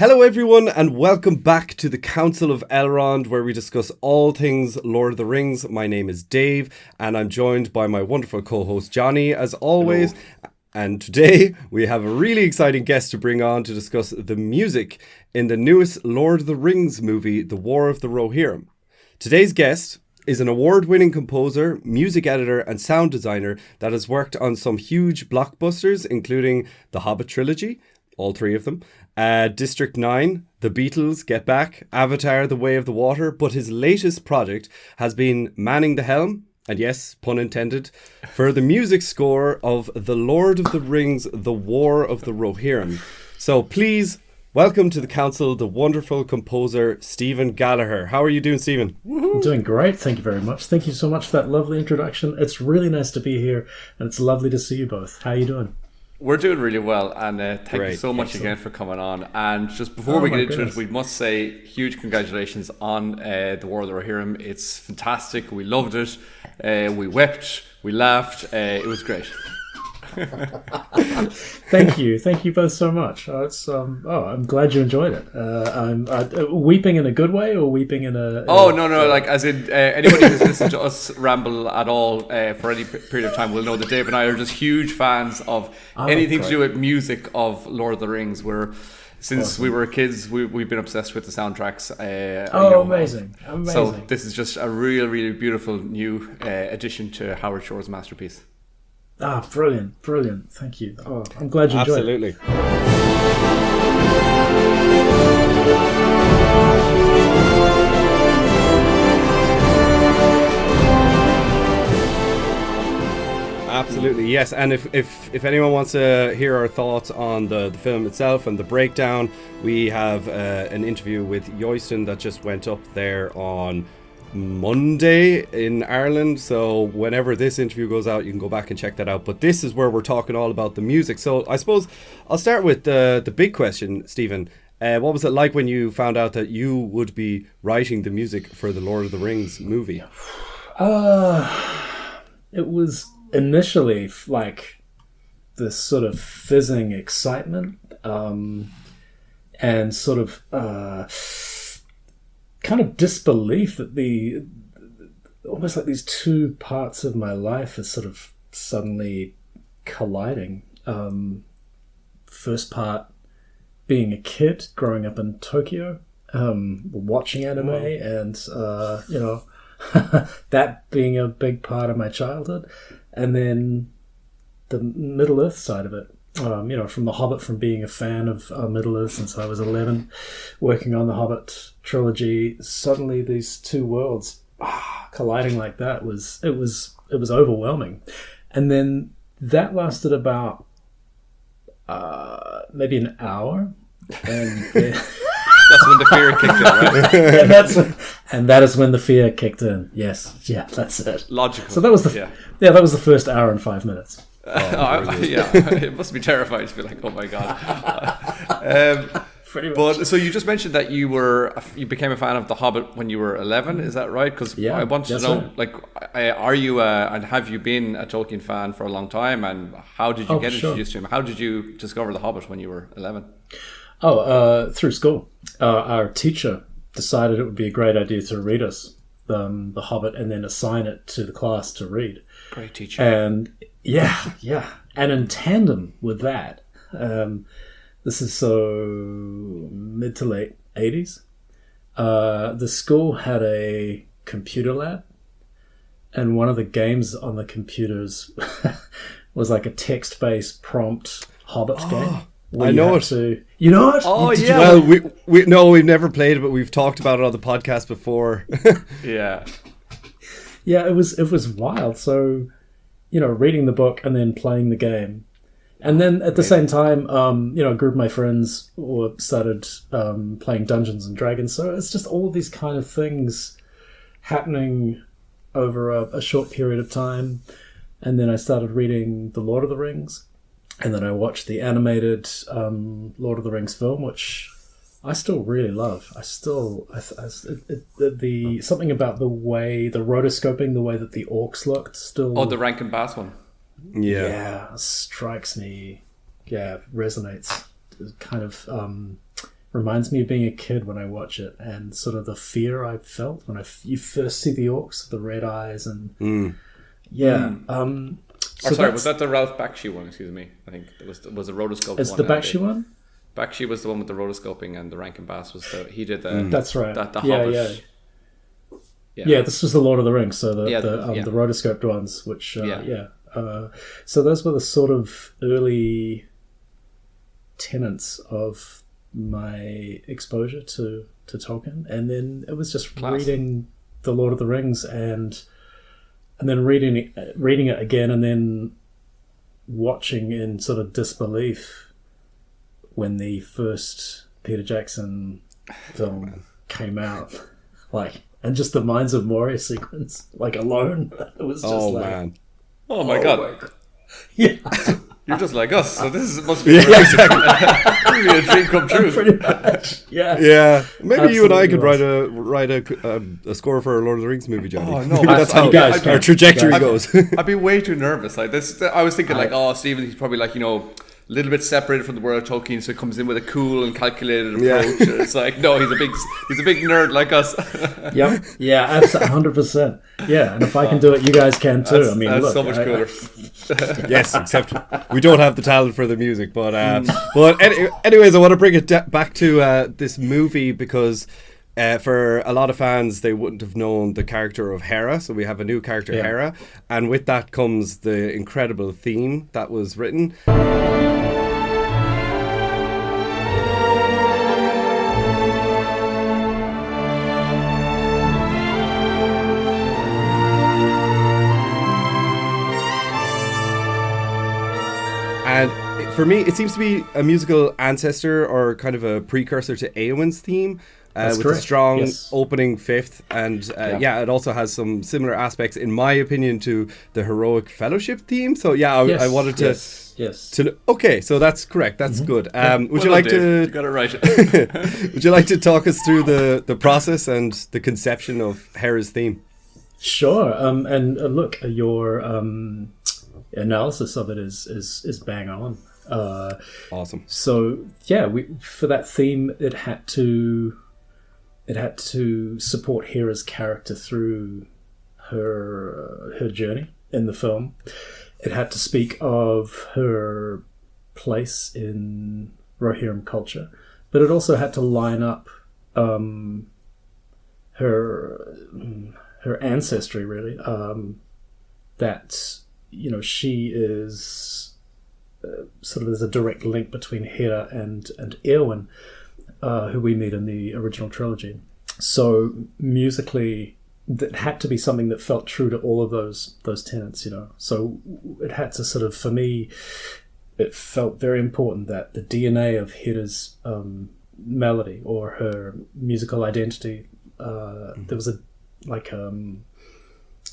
Hello everyone and welcome back to the Council of Elrond, where we discuss all things Lord of the Rings. My name is Dave and I'm joined by my wonderful co-host Johnny as always. Hello. And today we have a really exciting guest to bring on to discuss the music in the newest Lord of the Rings movie, The War of the Rohirrim. Today's guest is an award-winning composer, music editor and sound designer that has worked on some huge blockbusters including The Hobbit trilogy, all three of them, District 9, The Beatles, Get Back, Avatar, The Way of the Water, but his latest project has been manning the helm, and yes, pun intended, for the music score of The Lord of the Rings, The War of the Rohirrim. So please welcome to the council the wonderful composer Stephen Gallagher. How are you doing, Stephen? I'm doing great, thank you very much. Thank you so much for that lovely introduction. It's really nice to be here, and it's lovely to see you both. How are you doing? We're doing really well, and thank you so much again for coming on. And just before we get into it, we must say huge congratulations on The War of the Rohirrim. It's fantastic. We loved it. We wept. We laughed. It was great. Thank you both so much. I'm glad you enjoyed it. I'm weeping in a good way or weeping in a no, like as in anybody who's listened to us ramble at all for any period of time will know that Dave and I are just huge fans of anything to do with music of Lord of the Rings. Since we were kids, we've been obsessed with the soundtracks. Amazing. So this is just a really, really beautiful new addition to Howard Shore's masterpiece. Brilliant. Thank you. I'm glad you enjoyed it. Absolutely, yes. And if anyone wants to hear our thoughts on the film itself and the breakdown, we have an interview with Yoyston that just went up there on Monday in Ireland, so whenever this interview goes out you can go back and check that out. But this is where we're talking all about the music. So I suppose I'll start with the big question, Stephen. What was it like when you found out that you would be writing the music for the Lord of the Rings movie? It was initially like this sort of fizzing excitement and sort of kind of disbelief that almost like these two parts of my life are sort of suddenly colliding. First part being a kid growing up in Tokyo, watching anime, and that being a big part of my childhood, and then the Middle Earth side of it. From The Hobbit, from being a fan of Middle Earth since I was 11, working on the Hobbit trilogy, suddenly these two worlds colliding like that it was overwhelming. And then that lasted about maybe an hour, and that's when the fear kicked in, right? and that is when the fear kicked in. Yes, yeah, that's it. Logical. So that was that was the first hour and 5 minutes. It must be terrifying to be like, oh my god. But so you just mentioned that you became a fan of The Hobbit when you were 11. Is that right? Because I want to know, like, are you and have you been a Tolkien fan for a long time? And how did you get introduced to him? How did you discover The Hobbit when you were 11? Through school. Our teacher decided it would be a great idea to read us The Hobbit and then assign it to the class to read. Great teacher. And and in tandem with that, this is so mid to late 80s, the school had a computer lab, and one of the games on the computers was like a text-based prompt Hobbit game. I know it. You know it? Oh, yeah. Well, we've never played it, but we've talked about it on the podcast before. Yeah. Yeah, it was wild. So, reading the book and then playing the game. And then at the same time, a group of my friends started playing Dungeons and Dragons. So it's just all these kind of things happening over a short period of time. And then I started reading The Lord of the Rings. And then I watched the animated Lord of the Rings film, which I still really love. Something about the way, the rotoscoping, the way that the orcs looked still... Oh, the Rankin Bass one. Yeah, strikes me. Yeah, resonates. Kind of reminds me of being a kid when I watch it, and sort of the fear I felt when you first see the orcs, the red eyes, and was that the Ralph Bakshi one? Excuse me. I think it was the rotoscoped one. It's the Bakshi one? Bakshi was the one with the rotoscoping, and the Rankin Bass was he did the... That's right. The Hobbit. Yeah, this was the Lord of the Rings, so the rotoscoped ones, which, so those were the sort of early tenets of my exposure to Tolkien, and then it was just reading the Lord of the Rings and then reading it again, and then watching in sort of disbelief when the first Peter Jackson film came out, and just the Mines of Moria sequence, alone, it was just man. Oh my god. Yeah. You're just like us, so must be really a dream come true. Pretty much. Yeah. Yeah. Maybe Absolutely you and I could write a score for a Lord of the Rings movie, Johnny. Oh no, maybe that's how our trajectory goes. I'd be way too nervous. Like this, I was thinking Stephen, he's probably a little bit separated from the world of Tolkien, so he comes in with a cool and calculated approach. Yeah. It's no, he's a big nerd like us. Yep. Yeah, absolutely, 100%. Yeah, and if I can do it, you guys can too. That's so much cooler. Yes, except we don't have the talent for the music. But anyways, I want to bring it back to this movie because for a lot of fans, they wouldn't have known the character of Héra. So we have a new character, Héra, and with that comes the incredible theme that was written. And for me, it seems to be a musical ancestor or kind of a precursor to Éowyn's theme. With a strong opening fifth, and it also has some similar aspects, in my opinion, to the Heroic Fellowship theme. So I wanted to. Yes. Okay, so that's correct. That's good. Would you like to? You got it right. Would you like to talk us through the process and the conception of Héra's theme? Sure. And look, your analysis of it is bang on. Awesome. So for that theme, it had to support Héra's character through her journey in the film. It had to speak of her place in Rohirrim culture, but it also had to line up her ancestry, really. That she is sort of, there's a direct link between Héra and Éowyn, who we meet in the original trilogy. So musically, that had to be something that felt true to all of those tenets, So it had to sort of, for me, it felt very important that the DNA of Héra's melody or her musical identity, there was the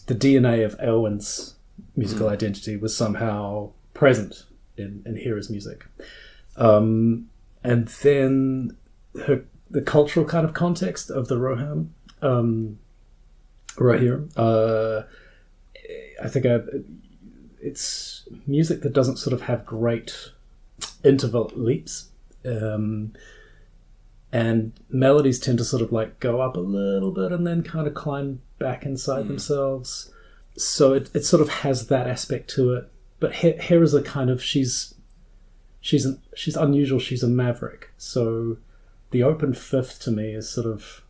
DNA of Éowyn's musical identity was somehow present in Héra's music. And then the cultural kind of context of the Rohirrim. I think it's music that doesn't sort of have great interval leaps. And melodies tend to sort of go up a little bit and then kind of climb back inside themselves. So it sort of has that aspect to it. But Héra's a kind of, she's unusual. She's a maverick. So the open fifth to me is sort of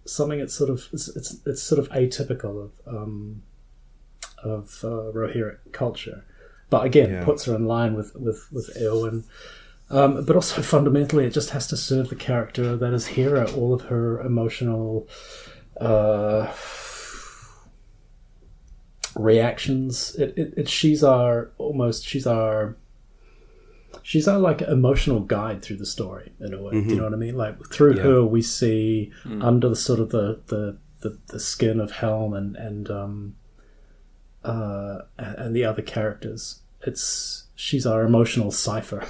something that's sort of it's sort of atypical of Rohirrim culture, but again puts her in line with Éowyn. But also fundamentally, it just has to serve the character that is Héra, all of her emotional reactions. She's our emotional guide through the story in a way. Do you know what I mean? Through her, we see under the sort of the skin of Helm and the other characters. She's our emotional cipher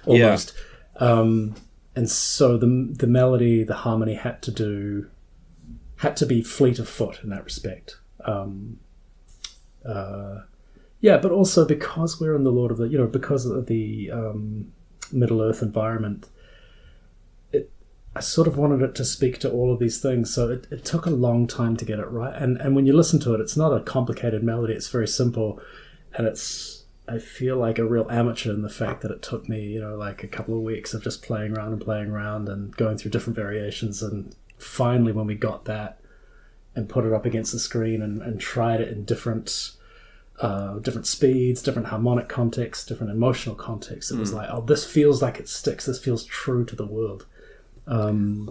almost. And so the melody, the harmony had to be fleet of foot in that respect. But also because we're in the Lord of the, because of the Middle Earth environment, I sort of wanted it to speak to all of these things, so it took a long time to get it right. And when you listen to it, it's not a complicated melody. It's very simple, and I feel like a real amateur in the fact that it took me, like a couple of weeks of just playing around and going through different variations, and finally when we got that and put it up against the screen and tried it in different speeds, different harmonic contexts, different emotional contexts, it was like, oh, this feels like it sticks. This feels true to the world. And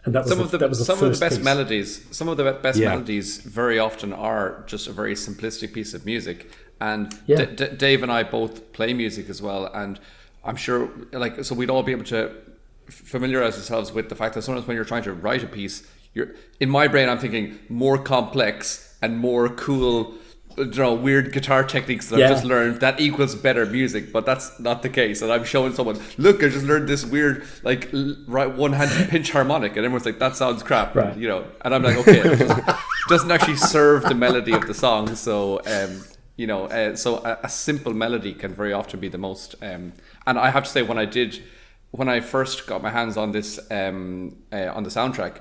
that was some of the best melodies. Some of the best melodies very often are just a very simplistic piece of music. And Dave and I both play music as well, and I'm sure, so we'd all be able to familiarize ourselves with the fact that sometimes when you're trying to write a piece, in my brain I'm thinking more complex and more cool, weird guitar techniques that I've just learned, that equals better music, but that's not the case. And I'm showing someone, look, I just learned this weird one-handed pinch harmonic, and everyone's like, that sounds crap, right. And I'm like, okay, it doesn't actually serve the melody of the song. So so a simple melody can very often be the most. And I have to say, when I first got my hands on this on the soundtrack,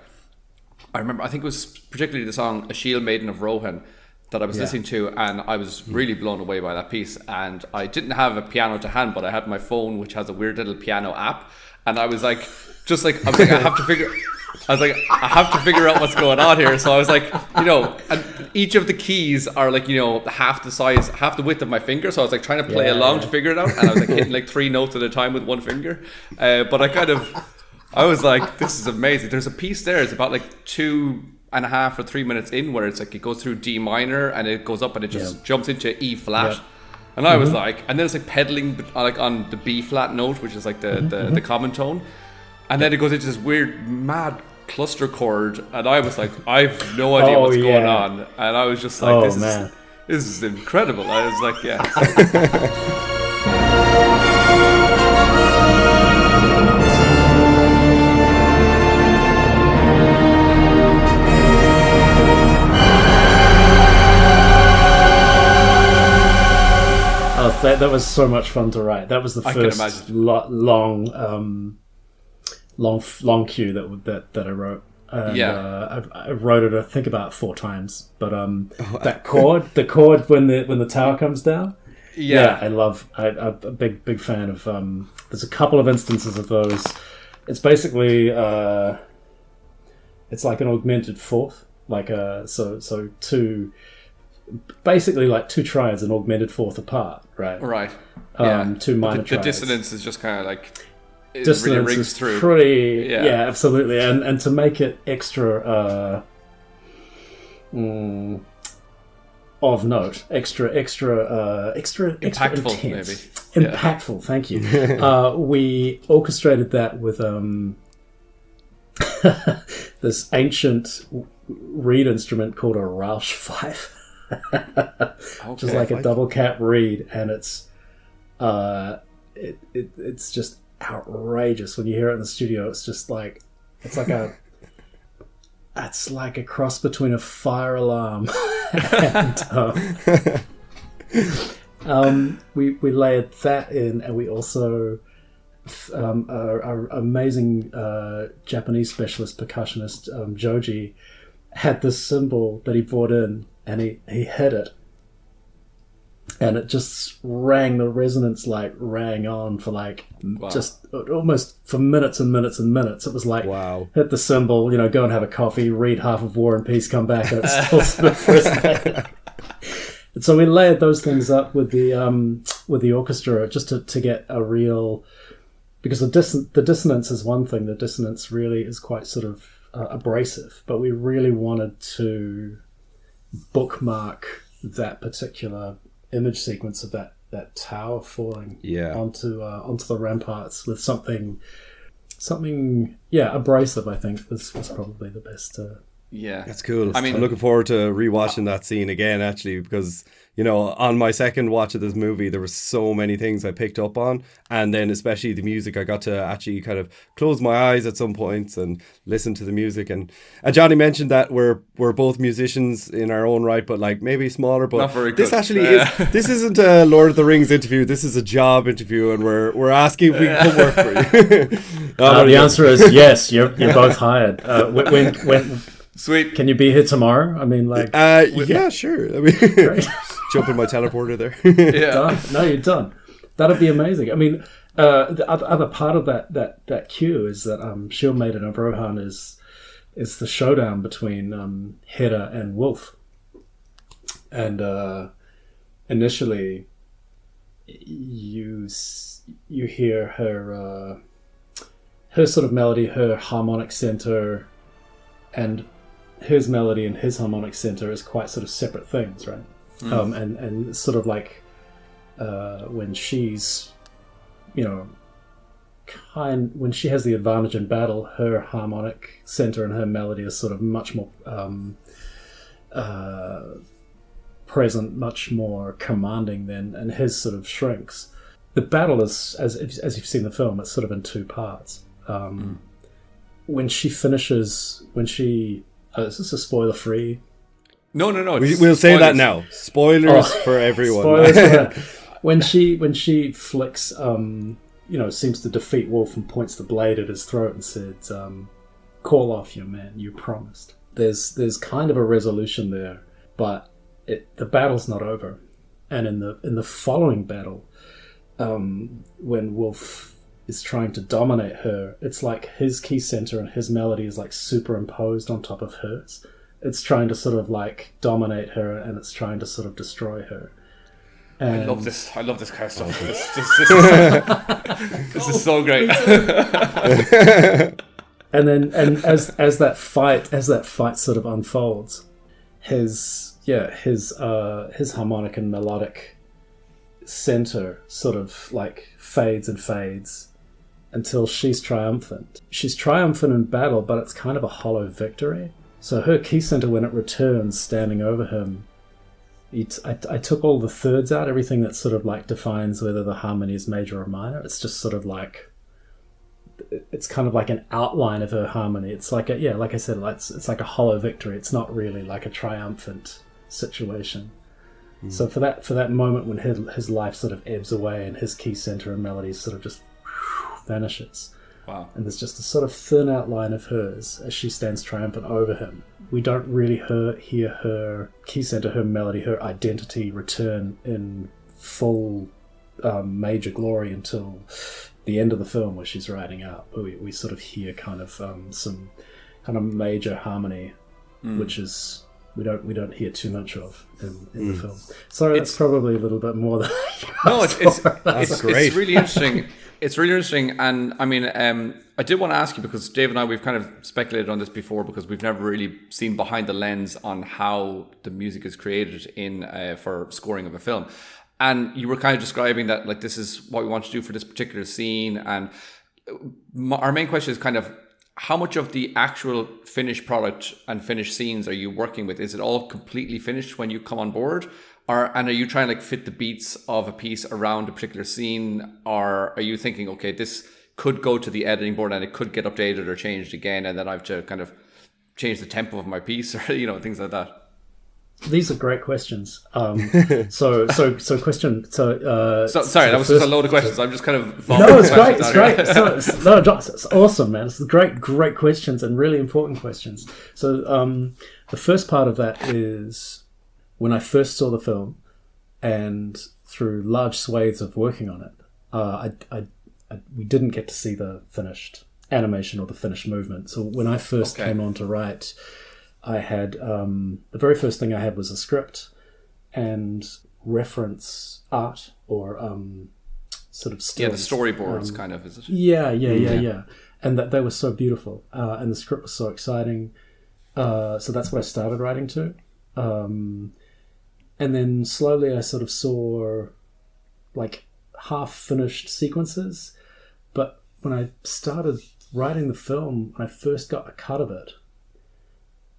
I remember, I think it was particularly the song "A Shield Maiden of Rohan" that I was listening to, and I was really blown away by that piece. And I didn't have a piano to hand, but I had my phone, which has a weird little piano app, and I was like, I have to figure out what's going on here. So I was like, and each of the keys are like, half the width of my finger. So I was like trying to play along to figure it out, and I was like hitting like 3 notes at a time with one finger. But I was like, this is amazing. There's a piece there. It's about like 2.5 or 3 minutes in, where it's like it goes through D minor and it goes up and it just jumps into E flat. And I was like, and then it's like pedaling like on the B flat note, which is like the common tone. And then it goes into this weird, mad cluster chord, and I was like, I've no idea what's going on, and I was just like, this is incredible. I was like, that was so much fun to write. That was the first long cue that I wrote. And, I wrote it, I think, about 4 times. But the chord when the tower comes down. I'm a big fan of. There's a couple of instances of those. It's basically it's like an augmented fourth, so two. Basically, like 2 triads and augmented fourth apart, right? Right. 2 minor triads. The dissonance is just kind of like, it dissonance really rings is through. Pretty, absolutely. And to make it extra of note, extra impactful, intense. Maybe. Impactful. Thank you. We orchestrated that with this ancient reed instrument called a Rausch fife. Which is like a double cap reed, and it's just outrageous when you hear it in the studio. It's just like it's like a cross between a fire alarm and we layered that in, and we also our amazing Japanese specialist percussionist Joji had this cymbal that he brought in, and he hit it, and it just rang. The resonance rang on for just almost for minutes and minutes and minutes. It was like, hit the cymbal, go and have a coffee, read half of War and Peace, come back, and it's still sort of resonating. And so we layered those things up with the orchestra just to get a real, because the dissonance is one thing. The dissonance really is quite sort of abrasive, but we really wanted to bookmark that particular image sequence of that tower falling onto the ramparts with something abrasive. I think was probably the Yeah, that's cool. I mean, I'm looking forward to rewatching that scene again, actually, because on my second watch of this movie, there were so many things I picked up on, and then especially the music, I got to actually kind of close my eyes at some points and listen to the music. And Johnny mentioned that we're both musicians in our own right, but like maybe smaller. But not very this good. actually this isn't a Lord of the Rings interview. This is a job interview, and we're asking if we can come work for you. The answer is yes. You're both hired. When Sweet. Can you be here tomorrow? I mean, like. Yeah, sure. I mean, jump in my teleporter there. Yeah. Done. No, you're done. That'd be amazing. I mean, the other part of that cue is that Shieldmaiden of Rohan is the showdown between Héra and Wolf, and initially you hear her sort of melody, her harmonic center, and his melody and his harmonic center is quite sort of separate things, right? And sort of like when she's, when she has the advantage in battle, her harmonic center and her melody is sort of much more present, much more commanding than, and his sort of shrinks. The battle is, as you've seen the film, it's sort of in two parts. When she finishes, is this a spoiler free? No. We'll say that now. Spoilers for everyone. Spoilers when she flicks, seems to defeat Wolf and points the blade at his throat and says, "Call off your man, you promised." There's kind of a resolution there, but the battle's not over. And in the following battle, when Wolf is trying to dominate her, it's like his key center and his melody is like superimposed on top of hers. It's trying to sort of like dominate her, and it's trying to sort of destroy her. And I love this kind of stuff. This is so great. and as that fight sort of unfolds, his harmonic and melodic center sort of like fades and fades until she's triumphant. She's triumphant in battle, but it's kind of a hollow victory. So her key center, when it returns standing over him, I took all the thirds out, everything that sort of like defines whether the harmony is major or minor. It's just sort of like, it's kind of like an outline of her harmony. It's like like I said, it's like a hollow victory. It's not really like a triumphant situation. So for that moment when his life sort of ebbs away and his key center and melody sort of just vanishes. Wow. And there's just a sort of thin outline of hers as she stands triumphant over him. We don't really hear her key center, her melody, her identity return in full major glory until the end of the film, where she's riding out. We sort of hear kind of some kind of major harmony, which is we don't hear too much of in the film. So it's probably a little bit more than that's great. It's really interesting. It's really interesting, and I mean, I did want to ask you, because Dave and I, we've kind of speculated on this before, because we've never really seen behind the lens on how the music is created in for scoring of a film. And you were kind of describing that, like, this is what we want to do for this particular scene. And our main question is kind of, how much of the actual finished product and finished scenes are you working with? Is it all completely finished when you come on board? And are you trying to like fit the beats of a piece around a particular scene? Or are you thinking, okay, this could go to the editing board and it could get updated or changed again, and then I have to kind of change the tempo of my piece, or things like that? These are great questions. So question. Sorry, that was just a load of questions. I'm just kind of no, it's great. It's great. It's awesome, man. It's great questions and really important questions. So the first part of that is when I first saw the film, and through large swathes of working on it, we didn't get to see the finished animation or the finished movement. So when I first came on to write, I had the very first thing I had was a script and reference art, or sort of stills. Yeah, the storyboards kind of, is it? Yeah. And that they were so beautiful, and the script was so exciting. So that's what I started writing to. And then slowly I sort of saw like half-finished sequences. But when I started writing the film, when I first got a cut of it,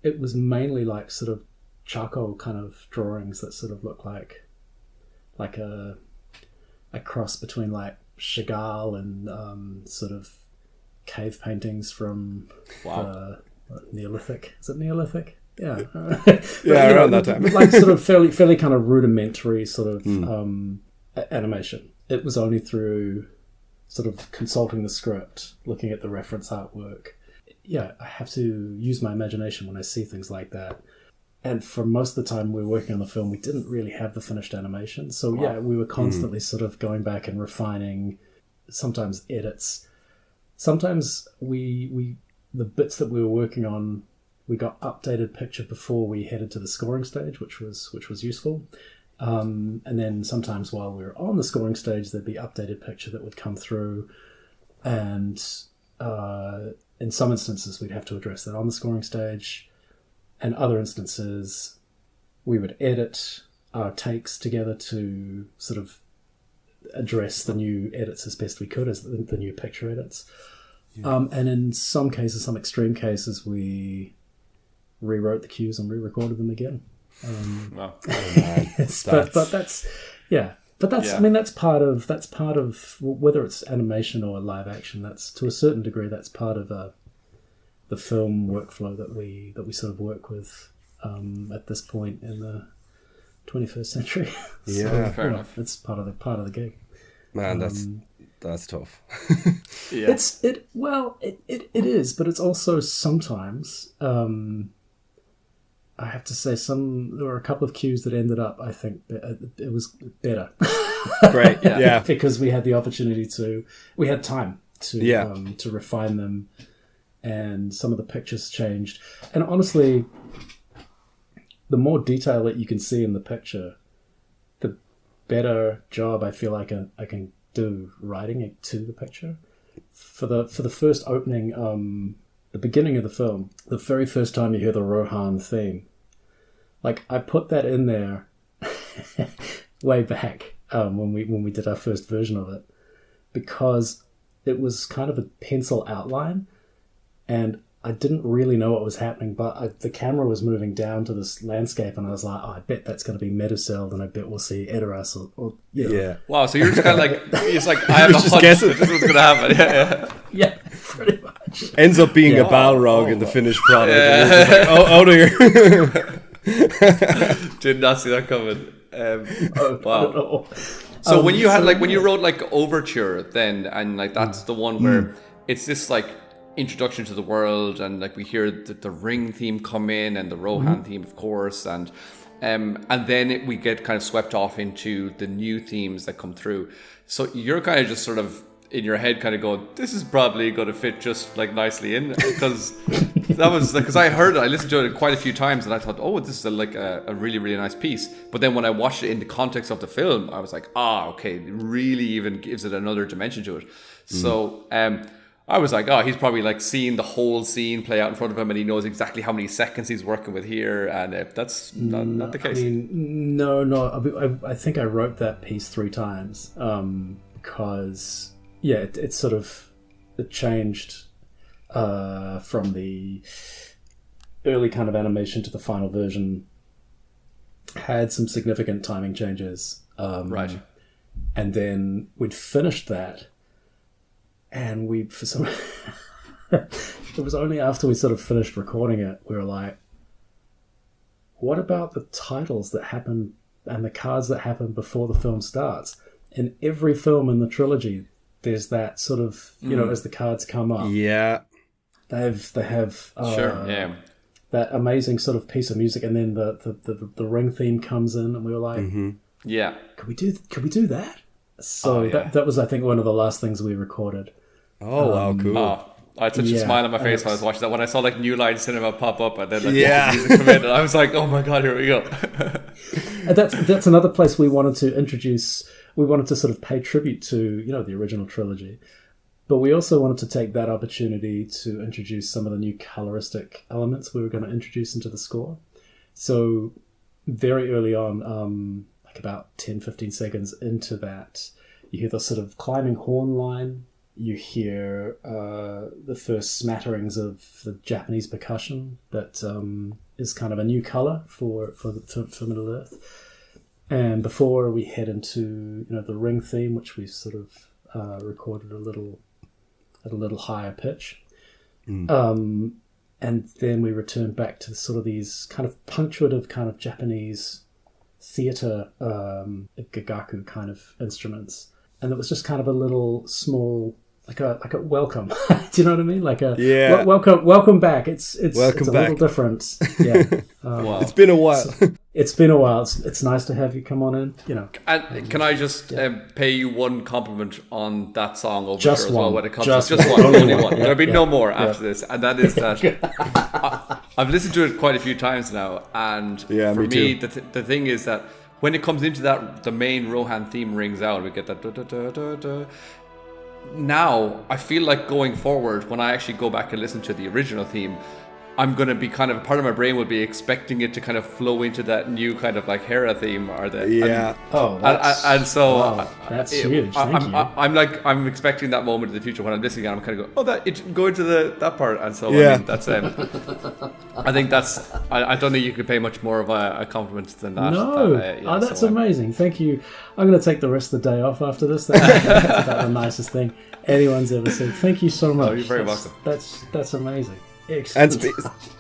it was mainly like sort of charcoal kind of drawings that sort of look like a cross between like Chagall and sort of cave paintings from the Neolithic. Is it Neolithic? Yeah. Yeah, around that time. Like sort of fairly kind of rudimentary sort of animation. It was only through sort of consulting the script, looking at the reference artwork. Yeah, I have to use my imagination when I see things like that. And for most of the time we were working on the film, we didn't really have the finished animation. So yeah, we were constantly sort of going back and refining, sometimes edits. Sometimes the bits that we were working on, we got updated picture before we headed to the scoring stage, which was useful. And then sometimes while we were on the scoring stage, there'd be updated picture that would come through. And in some instances, we'd have to address that on the scoring stage. And other instances, we would edit our takes together to sort of address the new edits as best we could, as the new picture edits. Yeah. And in some cases, some extreme cases, we rewrote the cues and re-recorded them again. Wow. But that's I mean that's part of whether it's animation or live action. That's to a certain degree that's part of the film workflow that we sort of work with at this point in the 21st century. Yeah, fair enough. It's part of the gig. Man, that's tough. Yeah. It is, but it's also sometimes. I have to say, there were a couple of cues that ended up, I think, it was better. Great, yeah. Because we had the opportunity we had time to refine them, and some of the pictures changed. And honestly, the more detail that you can see in the picture, the better job I feel like I can do writing it to the picture. For the first opening, the beginning of the film, the very first time you hear the Rohan theme, like I put that in there way back when we did our first version of it, because it was kind of a pencil outline, and I didn't really know what was happening, but the camera was moving down to this landscape, and I was like, I bet that's going to be Metacelled, and I bet we'll see Edoras or you know. Yeah. Wow, so you're just kind of like, it's like, I have a hunch that this is what's going to happen. Yeah, pretty much. Ends up being a Balrog in the finished product. Yeah. Like, out of here. Did not see that coming. Wow. So when you had when you wrote like Overture then, and like that's the one where it's this like introduction to the world, and like we hear the Ring theme come in and the Rohan theme, of course, and then we get kind of swept off into the new themes that come through. So you're kind of just sort of in your head kind of going, this is probably going to fit just like nicely in, because that was because I listened to it quite a few times, and I thought, oh, this is a really, really nice piece. But then when I watched it in the context of the film, I was like, okay, it really even gives it another dimension to it. So I was like, he's probably like seeing the whole scene play out in front of him, and he knows exactly how many seconds he's working with here, and that's not the case. I mean, no. I think I wrote that piece 3 times because it sort of changed from the early kind of animation to the final version. Had some significant timing changes, right? And then we'd finished that. And it was only after we sort of finished recording it, we were like, what about the titles that happen and the cards that happen before the film starts? In every film in the trilogy, there's that sort of, as the cards come up. Yeah. They have sure, that amazing sort of piece of music, and then the Ring theme comes in, and we were like, yeah. Could we do that? So that was, I think, one of the last things we recorded. Oh, wow, cool. I had such a smile on my face when I was watching that. When I saw like New Line Cinema pop up, and then like the music come in, and I was like, oh my God, here we go. And that's another place we wanted to introduce. We wanted to sort of pay tribute to, the original trilogy. But we also wanted to take that opportunity to introduce some of the new coloristic elements we were going to introduce into the score. So very early on, like about 10, 15 seconds into that, you hear the sort of climbing horn line you hear the first smatterings of the Japanese percussion that is kind of a new color for Middle Earth. And before we head into the ring theme, which we sort of recorded at a little higher pitch, and then we return back to sort of these kind of punctuative kind of Japanese theater gagaku kind of instruments. And it was just kind of a little small, like a welcome. Do you know what I mean? Like a welcome back. It's a little different. Yeah. Wow. It's been a while. It's been a while. It's nice to have you come on in. And can I just pay you one compliment on that song over just as one. well when it comes just one, only one. Yeah, There'll be no more after this, and that is that I've listened to it quite a few times now, and for me the thing is that when it comes into that, the main Rohan theme rings out. We get that da, da, da, da, da. Now, I feel like going forward, when I actually go back and listen to the original theme, I'm going to be kind of, part of my brain will be expecting it to kind of flow into that new kind of like Héra theme or the that's huge. I'm expecting that moment in the future when I'm listening and I'm kind of going to that part, and so I mean, that's I think that's I don't think you could pay much more of a compliment than that. That's amazing. Thank you. I'm going to take the rest of the day off after this. That's about the nicest thing anyone's ever said. Thank you so much. Oh, you're very welcome. That's amazing. And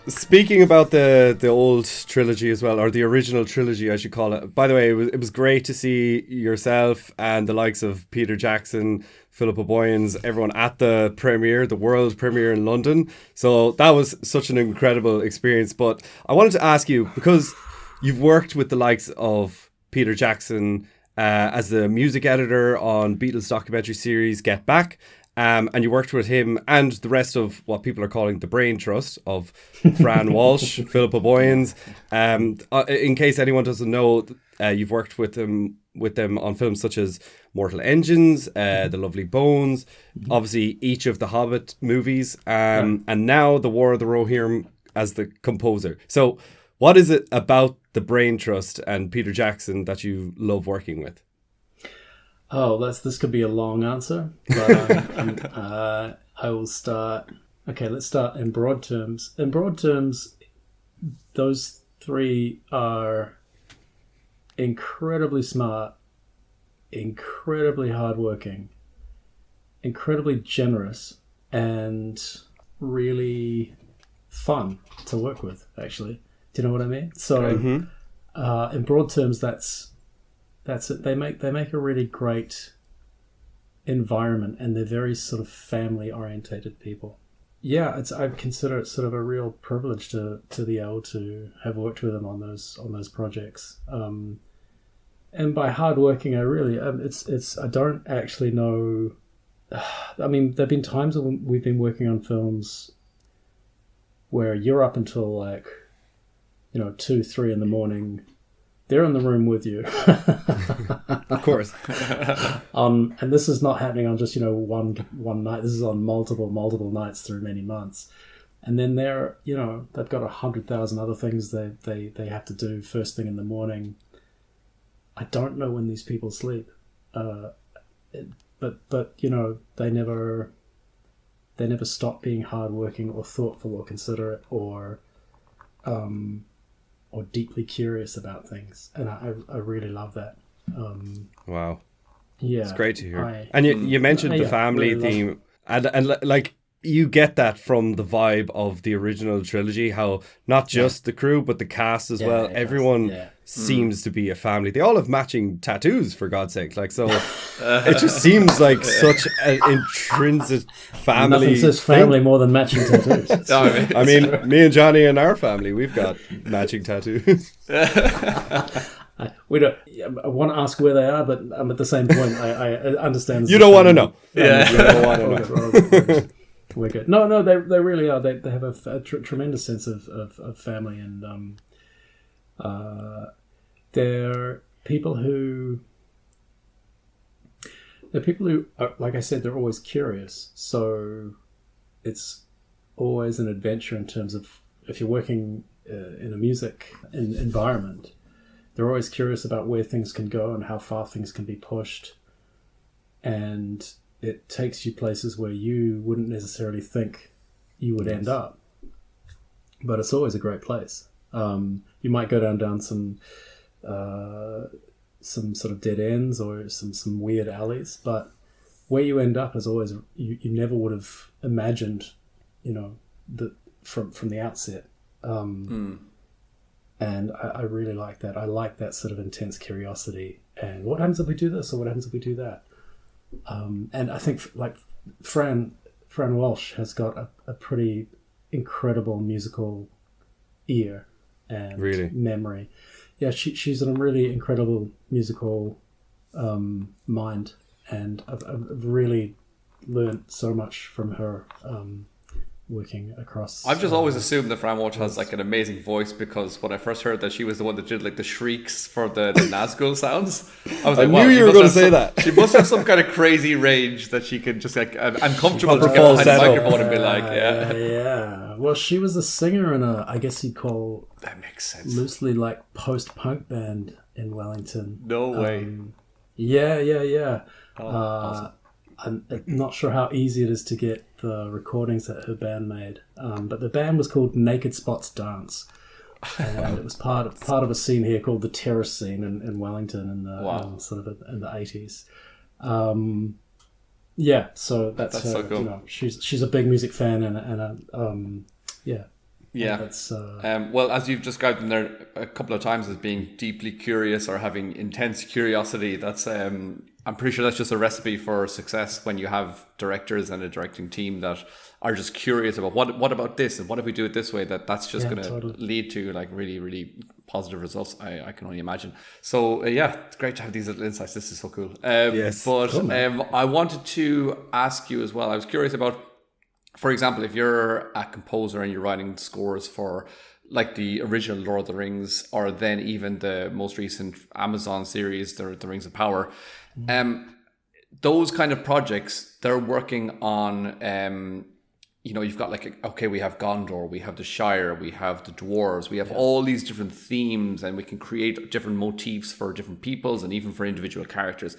speaking about the old trilogy as well, or the original trilogy, I should call it. By the way, it was great to see yourself and the likes of Peter Jackson, Philip O'Boyens, everyone at the premiere, the world premiere in London. So that was such an incredible experience. But I wanted to ask you, because you've worked with the likes of Peter Jackson as the music editor on Beatles documentary series Get Back. And you worked with him and the rest of what people are calling the brain trust of Fran Walsh, Philip O'Boyens. In case anyone doesn't know, you've worked with them on films such as Mortal Engines, The Lovely Bones, obviously each of the Hobbit movies, and now The War of the Rohirrim as the composer. So what is it about the brain trust and Peter Jackson that you love working with? Oh, this could be a long answer, but I will start. Okay, let's start in broad terms. In broad terms, those three are incredibly smart, incredibly hardworking, incredibly generous, and really fun to work with, actually. Do you know what I mean? So, in broad terms, that's it. They make a really great environment, and they're very sort of family orientated people. Yeah, I consider it sort of a real privilege to be able to have worked with them on those projects. And by hardworking, I really I don't actually know. I mean, there've been times when we've been working on films where you're up until 2-3 in the morning. They're in the room with you. Of course. And this is not happening on just, one night. This is on multiple nights through many months. And then they're, they've got 100,000 other things they have to do first thing in the morning. I don't know when these people sleep. But they never stop being hardworking or thoughtful or considerate or deeply curious about things, and I really love that. Wow, yeah, it's great to hear. And you mentioned the family really theme, and like you get that from the vibe of the original trilogy. How not just the crew, but the cast as well. Everyone seems to be a family. They all have matching tattoos, for God's sake. Like, so, it just seems like such an intrinsic family. Nothing says family more than matching tattoos. I mean, me and Johnny and our family, we've got matching tattoos. I want to ask where they are, but I'm at the same point. I understand. You don't want to know. Yeah, you don't want to know. We're good. No, they really are. They have a tremendous sense of family, and they're people who are, like I said, they're always curious. So it's always an adventure in terms of if you're working in a music environment. They're always curious about where things can go and how far things can be pushed, and it takes you places where you wouldn't necessarily think you would end up. But it's always a great place. You might go down some sort of dead ends or some weird alleys, but where you end up is always you never would have imagined, that from the outset. And I really like that. I like that sort of intense curiosity. And what happens if we do this, or what happens if we do that? And I think like Fran Walsh has got a pretty incredible musical ear and memory. Yeah, she's a really incredible musical mind, and I've really learned so much from her working across. I've just always assumed that Fran Walsh has like an amazing voice, because when I first heard that she was the one that did like the shrieks for the Nazgul sounds, I was like, I knew you were going to say that. She must have some kind of crazy range that she can just like, and comfortable to get behind the microphone and be like, yeah. Well, she was a singer in I guess you'd call that makes sense, loosely like post-punk band in Wellington. No way. Yeah. Awesome. I'm not sure how easy it is to get the recordings that her band made, but the band was called Naked Spots Dance, and it was part of a scene here called the Terrace Scene in Wellington in the sort of in the 80s. So that's her, so cool. She's a big music fan and yeah. That's, well, as you've described in there a couple of times as being deeply curious or having intense curiosity, that's I'm pretty sure that's just a recipe for success when you have directors and a directing team that are just curious about what about this, and what if we do it this way, that's just going to lead to like really, really positive results. I can only imagine. So it's great to have these little insights. This is so cool. Yes. But cool, I wanted to ask you as well. I was curious about, for example, if you're a composer and you're writing scores for like the original Lord of the Rings, or then even the most recent Amazon series, the Rings of Power, those kind of projects, they're working on, you've got we have Gondor, we have the Shire, we have the dwarves, we have all these different themes, and we can create different motifs for different peoples and even for individual characters.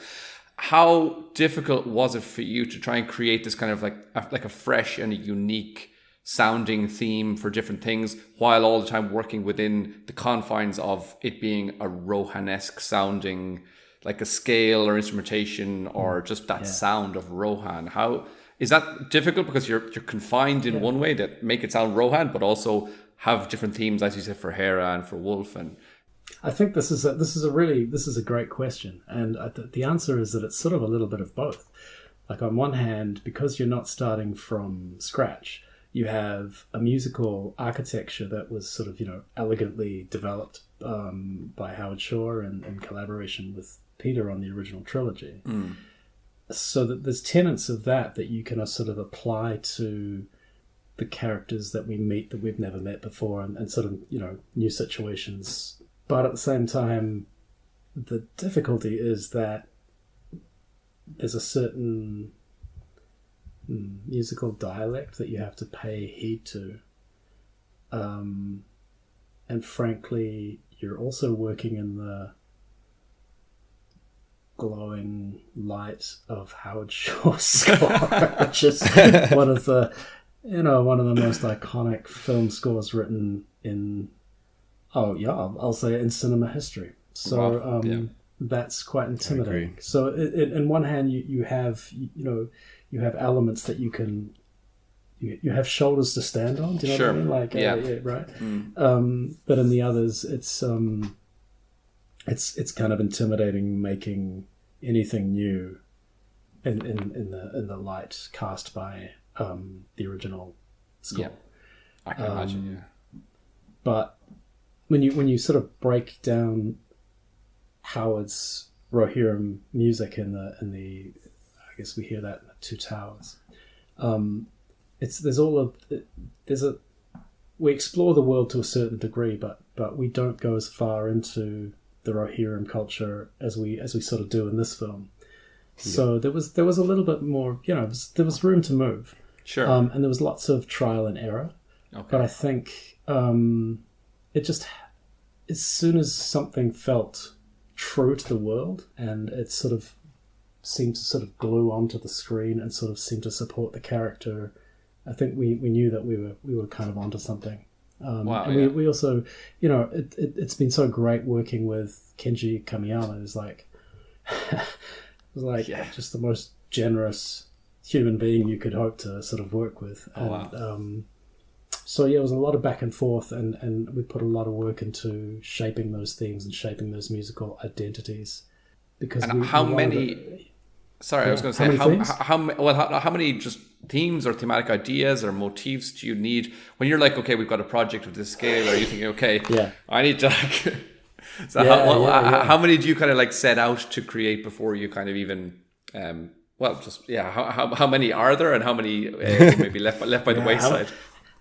How difficult was it for you to try and create this kind of like a fresh and a unique sounding theme for different things, while all the time working within the confines of it being a Rohan-esque sounding, like a scale or instrumentation or just that sound of Rohan? How is that difficult, because you're confined in one way that make it sound Rohan, but also have different themes, as you said, for Héra and for Wolf? And I think this is a great question, and the answer is that it's sort of a little bit of both. Like on one hand, because you're not starting from scratch, you have a musical architecture that was sort of elegantly developed by Howard Shore in collaboration with Peter on the original trilogy. So that there's tenets of that you can sort of apply to the characters that we meet that we've never met before, and sort of new situations. But at the same time, the difficulty is that there's a certain musical dialect that you have to pay heed to. And frankly, you're also working in the glowing light of Howard Shore's score, which is one of the most iconic film scores written in, I'll say in cinema history. So that's quite intimidating. So in one hand, you have elements that you have shoulders to stand on. Do you know what I mean? Right. But in the others, it's kind of intimidating making anything new in the light cast by the original score. I can imagine. But when you sort of break down Howard's Rohirrim music in the I guess we hear that in the Two Towers. We explore the world to a certain degree, but we don't go as far into the Rohirrim culture as we sort of do in this film. So there was a little bit more, there was room to move. Sure. And there was lots of trial and error. Okay. But I think it just, as soon as something felt true to the world and it sort of seem to sort of glue onto the screen and sort of seem to support the character, I think we knew that we were kind of onto something. We also, it's been so great working with Kenji Kamiyama. It was like just the most generous human being you could hope to sort of work with. So it was a lot of back and forth, and we put a lot of work into shaping those themes and shaping those musical identities. Because how many just themes or thematic ideas or motifs do you need when you're like, okay, we've got a project of this scale? Are you thinking, okay, I need to like how many do you kind of like set out to create before you kind of even how many are there, and how many maybe left by the wayside?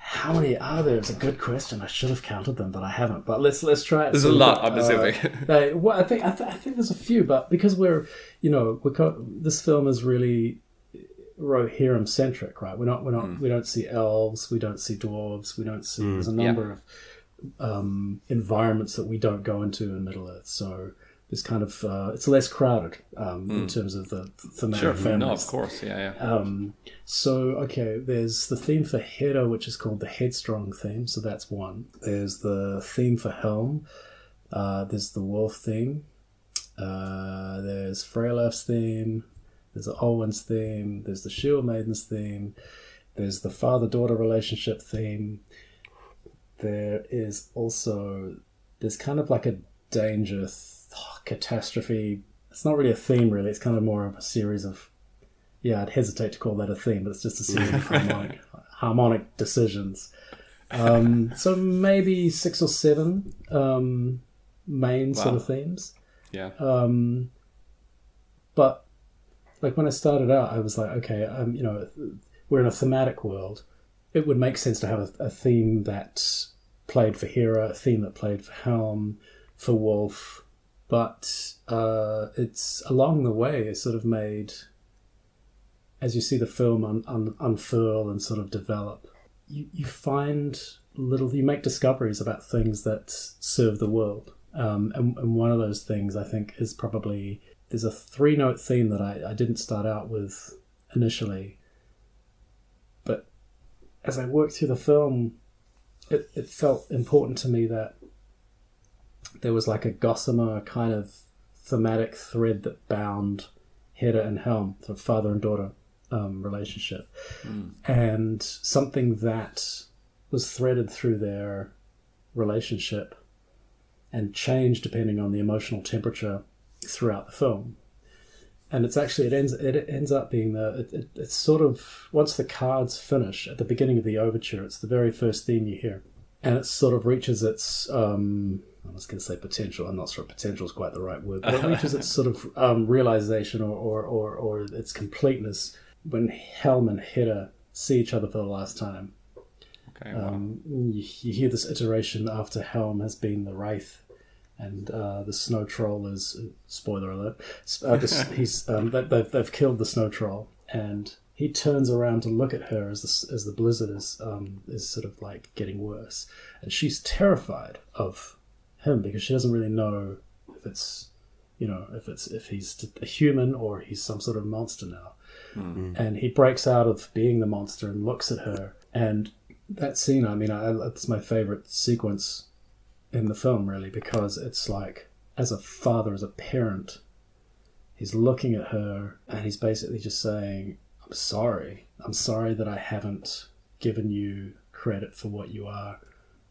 How many are there? It's a good question. I should have counted them, but I haven't. But let's try it. There's a lot, I'm assuming. I think there's a few, but because this film is really Rohirrim centric, right? We don't see elves, we don't see dwarves, we don't see. There's a number of environments that we don't go into in Middle Earth, so it's kind of it's less crowded in terms of the thematic families. No, of course, there's the theme for Héra, which is called the Headstrong theme, so that's one. There's the theme for Helm. There's the Wolf theme. There's Freylef's theme. There's the Olwen's theme. There's the Shield Maiden's theme. There's the father-daughter relationship theme. There's kind of like a danger catastrophe. It's not really a theme, really. It's kind of more of a series of, I'd hesitate to call that a theme, but it's just a series of harmonic decisions. So maybe 6 or 7 main sort of themes. Yeah. But like when I started out, I was like, okay, we're in a thematic world. It would make sense to have a theme that played for Héra, a theme that played for Helm, for Wolf. But it's along the way, it sort of made, as you see the film unfurl and sort of develop, you find you make discoveries about things that serve the world. And one of those things, I think, is probably, there's a 3-note theme that I didn't start out with initially. But as I worked through the film, it felt important to me that there was like a gossamer kind of thematic thread that bound Héra and Helm, the father and daughter relationship. And something that was threaded through their relationship and changed depending on the emotional temperature throughout the film. And it ends up being it's sort of, once the cards finish at the beginning of the overture, it's the very first theme you hear. And it sort of reaches its, I was going to say potential. I'm not sure potential is quite the right word, but it reaches its sort of realization or its completeness when Helm and Héra see each other for the last time. Okay, wow. You hear this iteration after Helm has been the Wraith, and the Snow Troll is, spoiler alert, they've killed the Snow Troll, and he turns around to look at her as the blizzard is sort of like getting worse, and she's terrified of him because she doesn't really know if he's a human or he's some sort of monster now. Mm-hmm. And he breaks out of being the monster and looks at her, and that scene, I mean, it's my favorite sequence in the film, really, because it's like, as a father, as a parent, he's looking at her and he's basically just saying, I'm sorry that I haven't given you credit for what you are,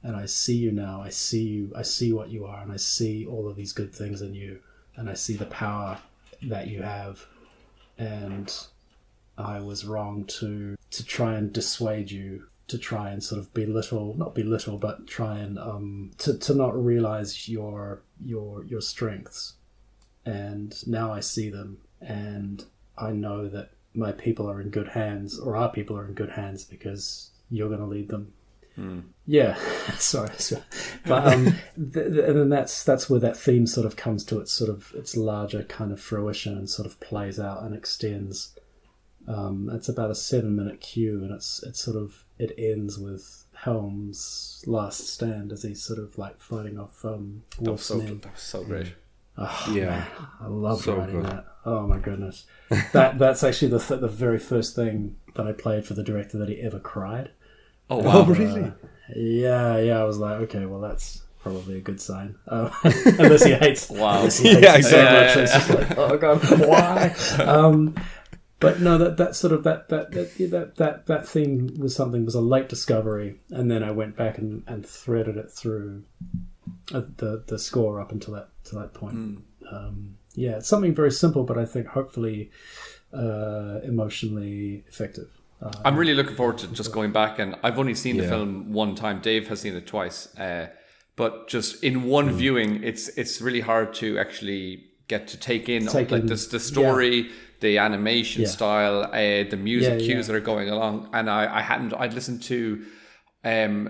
and I see you now, I see what you are, and I see all of these good things in you, and I see the power that you have, and I was wrong to try and dissuade you, to try and sort of not belittle, but try and to not realize your strengths. And now I see them, and I know that my people are in good hands, or our people are in good hands, because you're going to lead them. Yeah, sorry. But and then that's where that theme sort of comes to its larger kind of fruition and sort of plays out and extends. It's about a 7-minute cue, and it ends with Helm's last stand as he's sort of like fighting off Wolf's men. That was so great. Oh, man, I love writing that. Oh my goodness, that's actually the very first thing that I played for the director that he ever cried. Oh wow, really? Yeah. I was like, okay, well that's probably a good sign. Unless he hates. Wow. Unless he hates it so much, it's just like, oh god, why? But no, that sort of that theme was a late discovery, and then I went back and threaded it through the score up until that point. It's something very simple, but I think hopefully emotionally effective. I'm really looking forward to just going back, and I've only seen the film one time. Dave has seen it twice, but just in one viewing, it's really hard to actually get to take in the story, the animation style, the music cues that are going along. And I'd listened to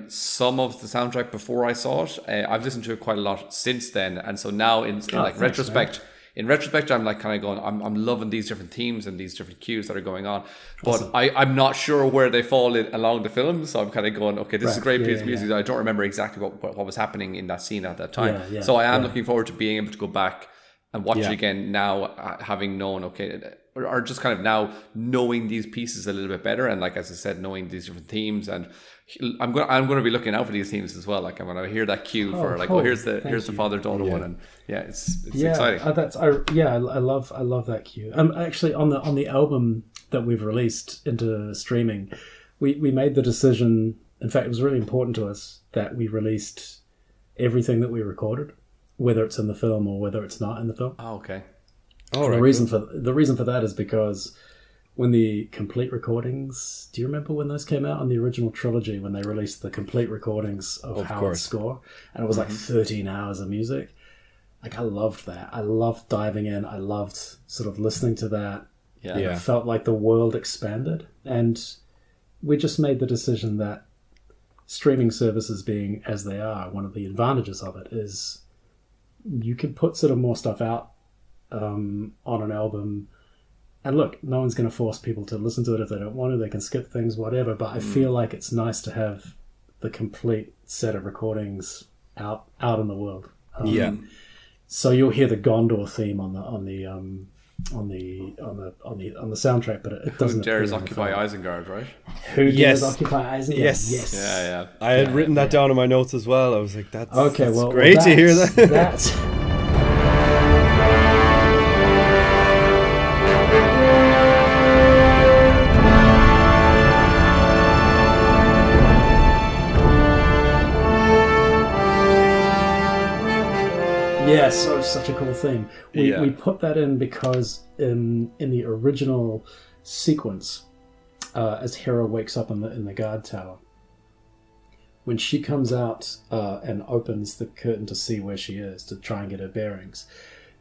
some of the soundtrack before I saw it. I've listened to it quite a lot since then, and so now in retrospect. Man. In retrospect, I'm like kind of going, I'm loving these different themes and these different cues that are going on, but awesome. I'm not sure where they fall along the film. So I'm kind of going, okay, this is a great piece of music. I don't remember exactly what was happening in that scene at that time. So I am looking forward to being able to go back and watch it again now, having known, or just kind of now knowing these pieces a little bit better, and like as I said, knowing these different themes, and I'm going to be looking out for these themes as well. Like I'm going to hear that cue for here's the father-daughter one, and it's exciting. I love that cue. Actually on the album that we've released into streaming, we made the decision. In fact, it was really important to us that we released everything that we recorded, whether it's in the film or whether it's not in the film. Oh, okay. The reason for that is because when the complete recordings, do you remember when those came out on the original trilogy, when they released the complete recordings of Howard's score, and it was like 13 hours of music? Like, I loved that. I loved diving in. I loved sort of listening to that. Yeah. It felt like the world expanded, and we just made the decision that streaming services being as they are, one of the advantages of it is you can put sort of more stuff out on an album, and look, no one's going to force people to listen to it if they don't want to. They can skip things, whatever, but I feel like it's nice to have the complete set of recordings out in the world. So you'll hear the Gondor theme on the soundtrack, but it doesn't. Who dares occupy Isengard, right? Who dares occupy Isengard? Yes. Yeah. I had written that down in my notes as well. I was like, that's well, great to hear that. That's so such a cool theme. We put that in because in the original sequence, as Héra wakes up in the guard tower, when she comes out and opens the curtain to see where she is, to try and get her bearings,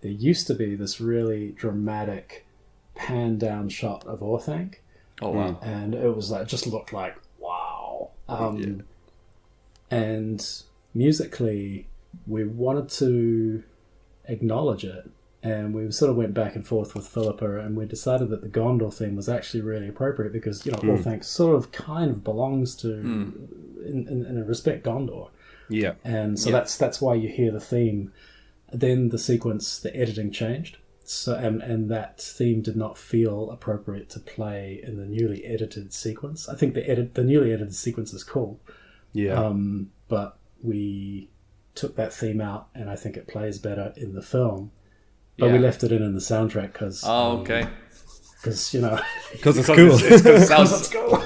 there used to be this really dramatic pan down shot of Orthanc. Oh wow! And it was like, just looked like wow. And musically, we wanted to acknowledge it, and we sort of went back and forth with Philippa, and we decided that the Gondor theme was actually really appropriate because Orthanc sort of kind of belongs to in a respect Gondor, and so that's why you hear the theme. Then the sequence, the editing changed, so and that theme did not feel appropriate to play in the newly edited sequence. I think the newly edited sequence is cool, but we took that theme out, and I think it plays better in the film, but we left it in the soundtrack because because it's cool. Sounds cool.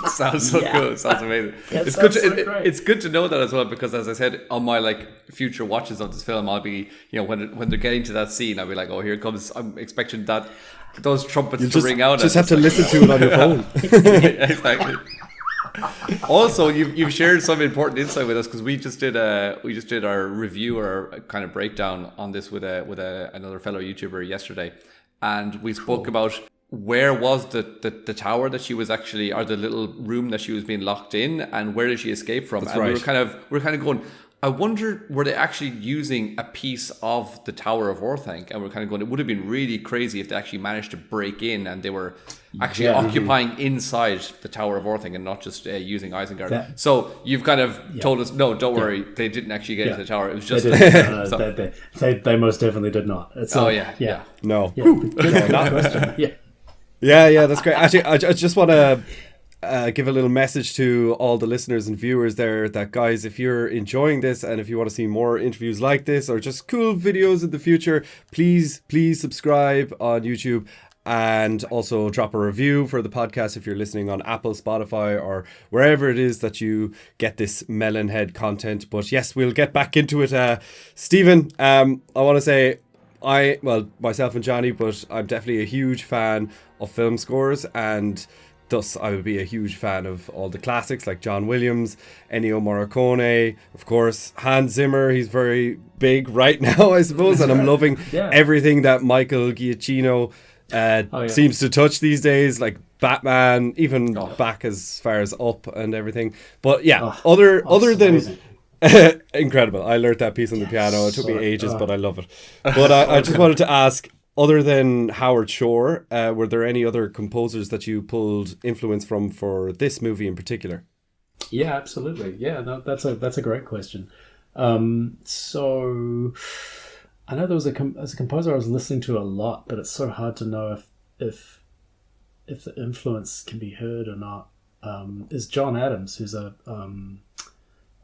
Sounds so cool. It sounds amazing. It's good to know that as well, because as I said, on my future watches of this film, I'll be when they're getting to that scene, I'll be like, oh, here it comes. I'm expecting those trumpets to ring out. Just have to listen to it on your phone. Exactly. Also, you've shared some important insight with us, because we just did our review or kind of breakdown on this with another fellow YouTuber yesterday, and we spoke about where was the tower that she was actually, or the little room that she was being locked in, and where did she escape from? That's and right. we were kind of going, I wonder, were they actually using a piece of the Tower of Orthanc? And we're kind of going, it would have been really crazy if they actually managed to break in and they were actually occupying inside the Tower of Orthanc and not just using Isengard. So you've kind of told us, no, don't worry, they didn't actually get into the tower. It was just... They most definitely did not. No. Good question. Yeah, that's great. Actually, I just want to give a little message to all the listeners and viewers there that, guys, if you're enjoying this and if you want to see more interviews like this or just cool videos in the future, please subscribe on YouTube and also drop a review for the podcast if you're listening on Apple, Spotify, or wherever it is that you get this Melonhead content. But yes, we'll get back into it. Stephen, I want to say myself and Johnny, but I'm definitely a huge fan of film scores, and thus I would be a huge fan of all the classics like John Williams, Ennio Morricone, of course, Hans Zimmer. He's very big right now, I suppose, and I'm loving everything that Michael Giacchino seems to touch these days, like Batman, even back as far as Up and everything. But other than incredible. I learned that piece on the piano. It took me ages, but I love it. But I just wanted to ask, other than Howard Shore, were there any other composers that you pulled influence from for this movie in particular? Yeah, absolutely. Yeah, no, that's a great question. So I know there was a composer I was listening to a lot, but it's so hard to know if the influence can be heard or not. Is John Adams, who's a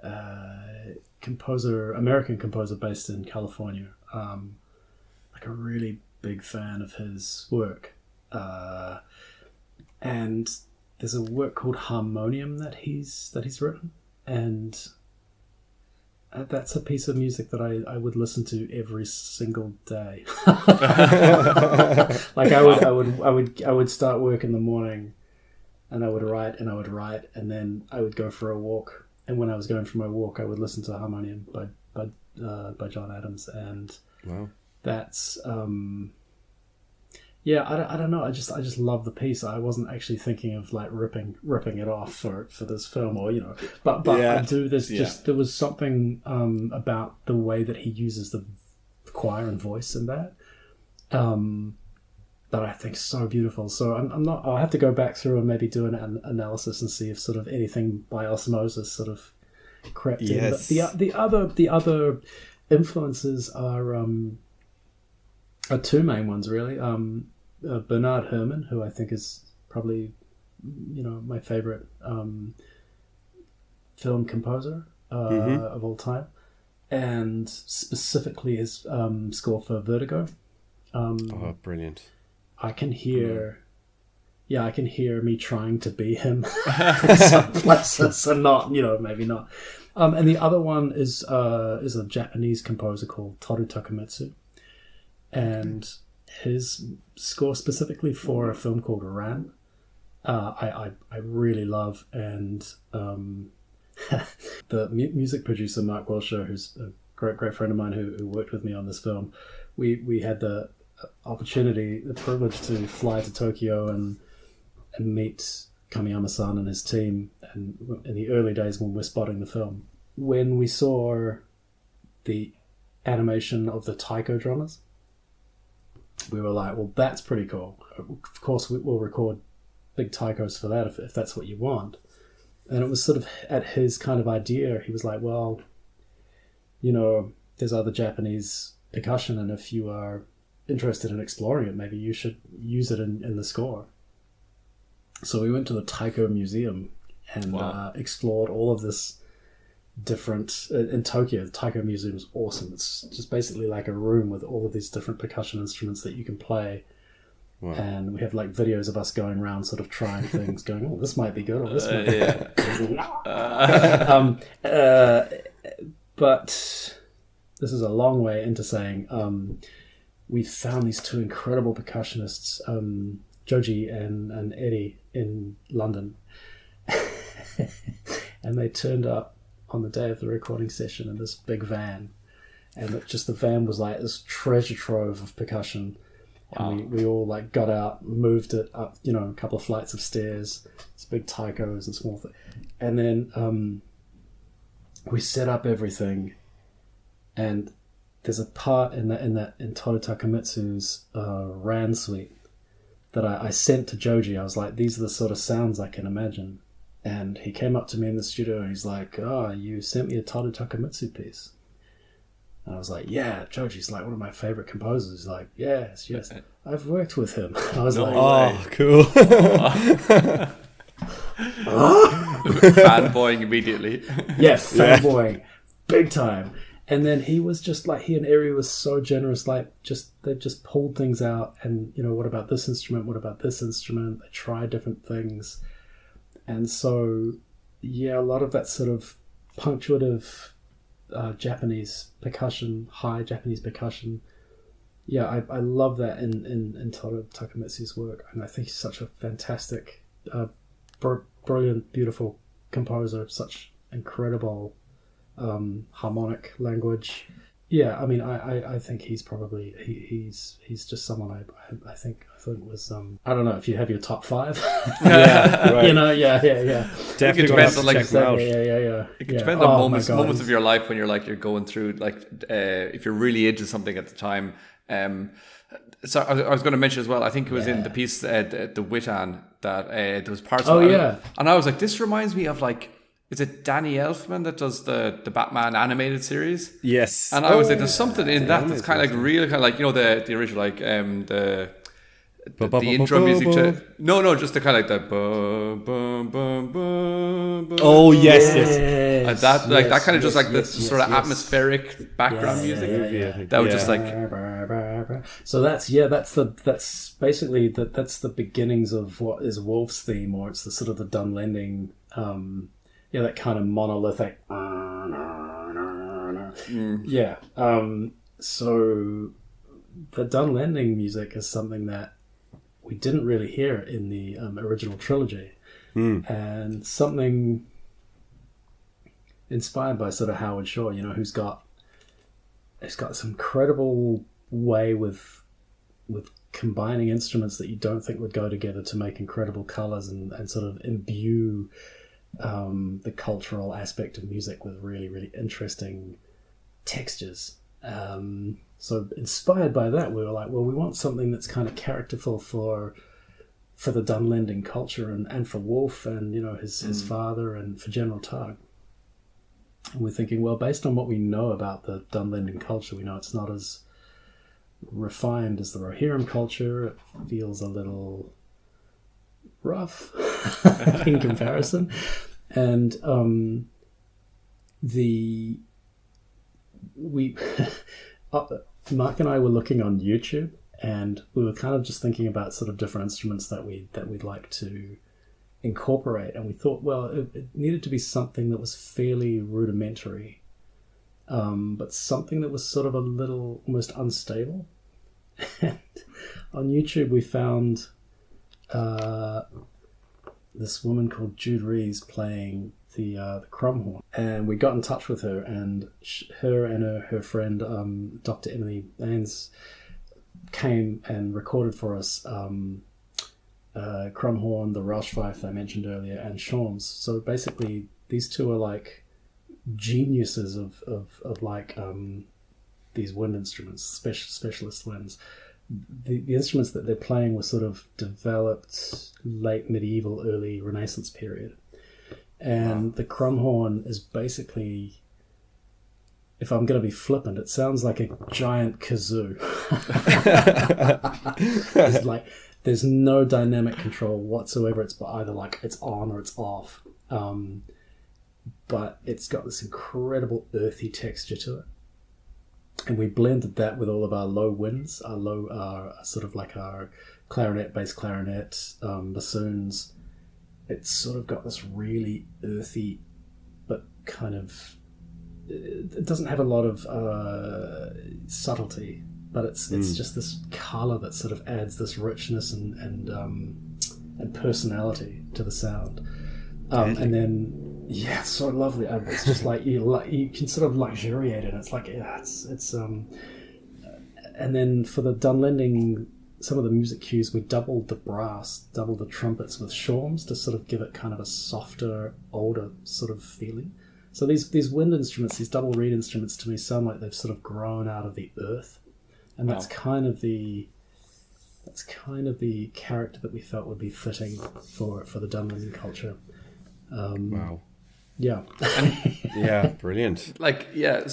American composer based in California. Like a really big fan of his work. And there's a work called Harmonium that he's written, and that's a piece of music that I would listen to every single day. Like I would start work in the morning, and I would write, and then I would go for a walk. And when I was going for my walk, I would listen to Harmonium by John Adams, and that's I don't know. I just love the piece. I wasn't actually thinking of like ripping it off for this film, or but I do. There was something about the way that he uses the choir and voice in that that I think is so beautiful. So I'm not. I'll have to go back through and maybe do an analysis and see if sort of anything by osmosis sort of crept in. But the other influences are two main ones really. Bernard Herrmann, who I think is probably my favorite film composer of all time, and specifically his score for Vertigo. Brilliant. I can hear me trying to be him in some places, and not, maybe not. And the other one is a Japanese composer called Toru Takemitsu, and his score specifically for a film called Ran, I really love. And the music producer Mark Wilshire, who's a great friend of mine who worked with me on this film, we had the opportunity, the privilege to fly to Tokyo and meet Kamiyama-san and his team, and in the early days when we're spotting the film, when we saw the animation of the taiko drummers, we were like, well, that's pretty cool. Of course, we'll record big taikos for that if that's what you want. And it was sort of at his kind of idea. He was like, well, there's other Japanese percussion, and if you are interested in exploring it, maybe you should use it in the score. So we went to the Taiko Museum and explored all of this different in Tokyo. The Taiko Museum is awesome. It's just basically like a room with all of these different percussion instruments that you can play. Wow. And we have like videos of us going around sort of trying things, going, oh, this might be good, or this might be good. But this is a long way into saying we found these two incredible percussionists, Joji and Eddie, in London. And they turned up on the day of the recording session in this big van, and the van was like this treasure trove of percussion. And we all like got out, moved it up, a couple of flights of stairs, it's big taikos and small things. And then we set up everything, and there's a part in Toru Takamitsu's Ran suite that I sent to Joji. I was like, these are the sort of sounds I can imagine. And he came up to me in the studio and he's like, oh, you sent me a Toru Takamitsu piece. And I was like, yeah, Joji's like one of my favorite composers. He's like, yes, I've worked with him. I was oh, cool. Fanboying immediately. Yeah, fanboying. Big time. And then he was just like, he and Eri was so generous, like they just pulled things out and, what about this instrument? What about this instrument? They tried different things. And so, yeah, a lot of that sort of punctuative Japanese percussion, high Japanese percussion. Yeah, I love that in Toru Takamitsu's work. And I think he's such a fantastic, brilliant, beautiful composer, such incredible harmonic language. Yeah, I mean, I think he's probably he's just someone I think was I don't know if you have your top 5. Yeah, right. Definitely it depends on check them out. It can depend on moments of your life when you're going through if you're really into something at the time. So I was going to mention as well. I think it was in the piece the Witan that there was parts. And I was like, this reminds me of is it Danny Elfman that does the Batman animated series? Yes. And I was like, there's something in that that's kind of real, kind of the original the intro music to just the kind of the oh yes and that that kind of just the sort of atmospheric background music that was just so that's basically that's the beginnings of what is Wolf's theme, or it's the sort of the Dunlending that kind of monolithic so the Dunlending music is something that we didn't really hear in the original trilogy, and something inspired by sort of Howard Shore, who's got this incredible way with combining instruments that you don't think would go together to make incredible colors and sort of imbue the cultural aspect of music with really, really interesting textures. So inspired by that, we were like, well, we want something that's kind of characterful for the Dunlending culture and for Wolf and, his father and for General Tug. And we're thinking, well, based on what we know about the Dunlending culture, we know it's not as refined as the Rohirrim culture. It feels a little rough in comparison. And Mark and I were looking on YouTube, and we were kind of just thinking about sort of different instruments that we'd like to incorporate, and we thought, well, it needed to be something that was fairly rudimentary, but something that was sort of a little almost unstable. And on YouTube we found this woman called Jude Rees playing the crumhorn, and we got in touch with her, and her friend Dr. Emily Ains came and recorded for us crumhorn, the Rauschpfeife I mentioned earlier, and Shawms. So basically these two are like geniuses of these wind instruments, specialist winds. The instruments that they're playing were sort of developed late medieval, early Renaissance period. And the crumhorn is basically, if I'm going to be flippant, it sounds like a giant kazoo. It's there's no dynamic control whatsoever. It's either it's on or it's off. But it's got this incredible earthy texture to it. And we blended that with all of our low winds, our clarinet, bass clarinet, bassoons. It's sort of got this really earthy, but kind of, it doesn't have a lot of subtlety, but it's just this color that sort of adds this richness and personality to the sound. And then, yeah, it's so lovely. It's just you can sort of luxuriate it. It's and then for the Dunlending, some of the music cues, we doubled the brass, doubled the trumpets with Shawms to sort of give it kind of a softer, older sort of feeling. So these wind instruments, these double reed instruments, to me sound like they've sort of grown out of the earth, and that's kind of the character that we felt would be fitting for the Dunman culture. Wow. Yeah. Yeah, brilliant. Like, yeah,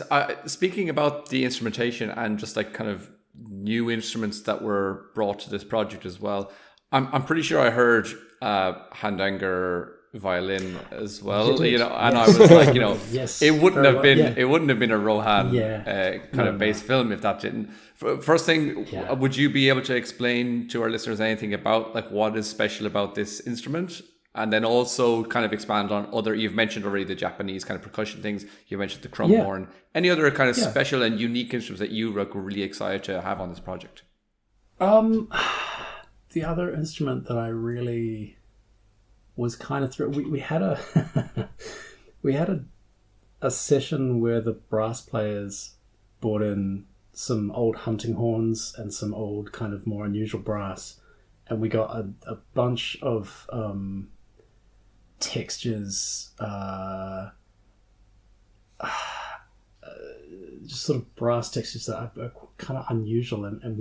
speaking about the instrumentation and just like kind of new instruments that were brought to this project as well, I'm pretty sure I heard Handanger violin as well, and I was like, it wouldn't have been a Rohan kind of bass film if that didn't. First thing, would you be able to explain to our listeners anything about like what is special about this instrument? And then also kind of expand on you've mentioned already the Japanese kind of percussion things. You mentioned the crumb horn. Any other kind of special and unique instruments that you were really excited to have on this project? The other instrument that I really was kind of we had a session where the brass players brought in some old hunting horns and some old kind of more unusual brass, and we got a bunch of textures, just sort of brass textures that are kind of unusual, and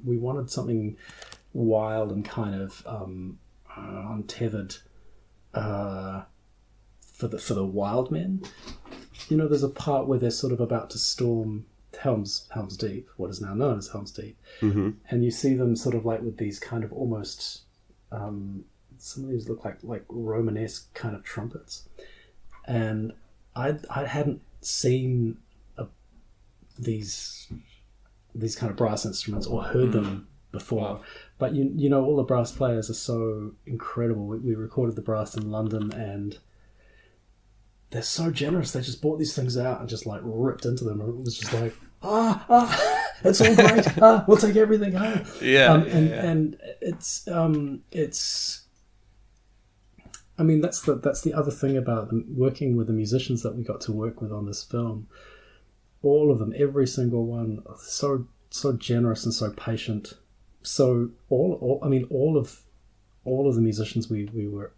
we wanted something wild and kind of untethered for the wild men. There's a part where they're sort of about to storm Helm's Deep, what is now known as Helm's Deep, and you see them sort of like with these kind of almost some of these look like Romanesque kind of trumpets, and I hadn't seen these kind of brass instruments or heard them before. Wow. But all the brass players are so incredible. We recorded the brass in London, and they're so generous. They just bought these things out and just like ripped into them. It was just like, it's all great. We'll take everything home. And it's I mean, that's the other thing about working with the musicians that we got to work with on this film. All of them, every single one, so generous and so patient. So all of the musicians we were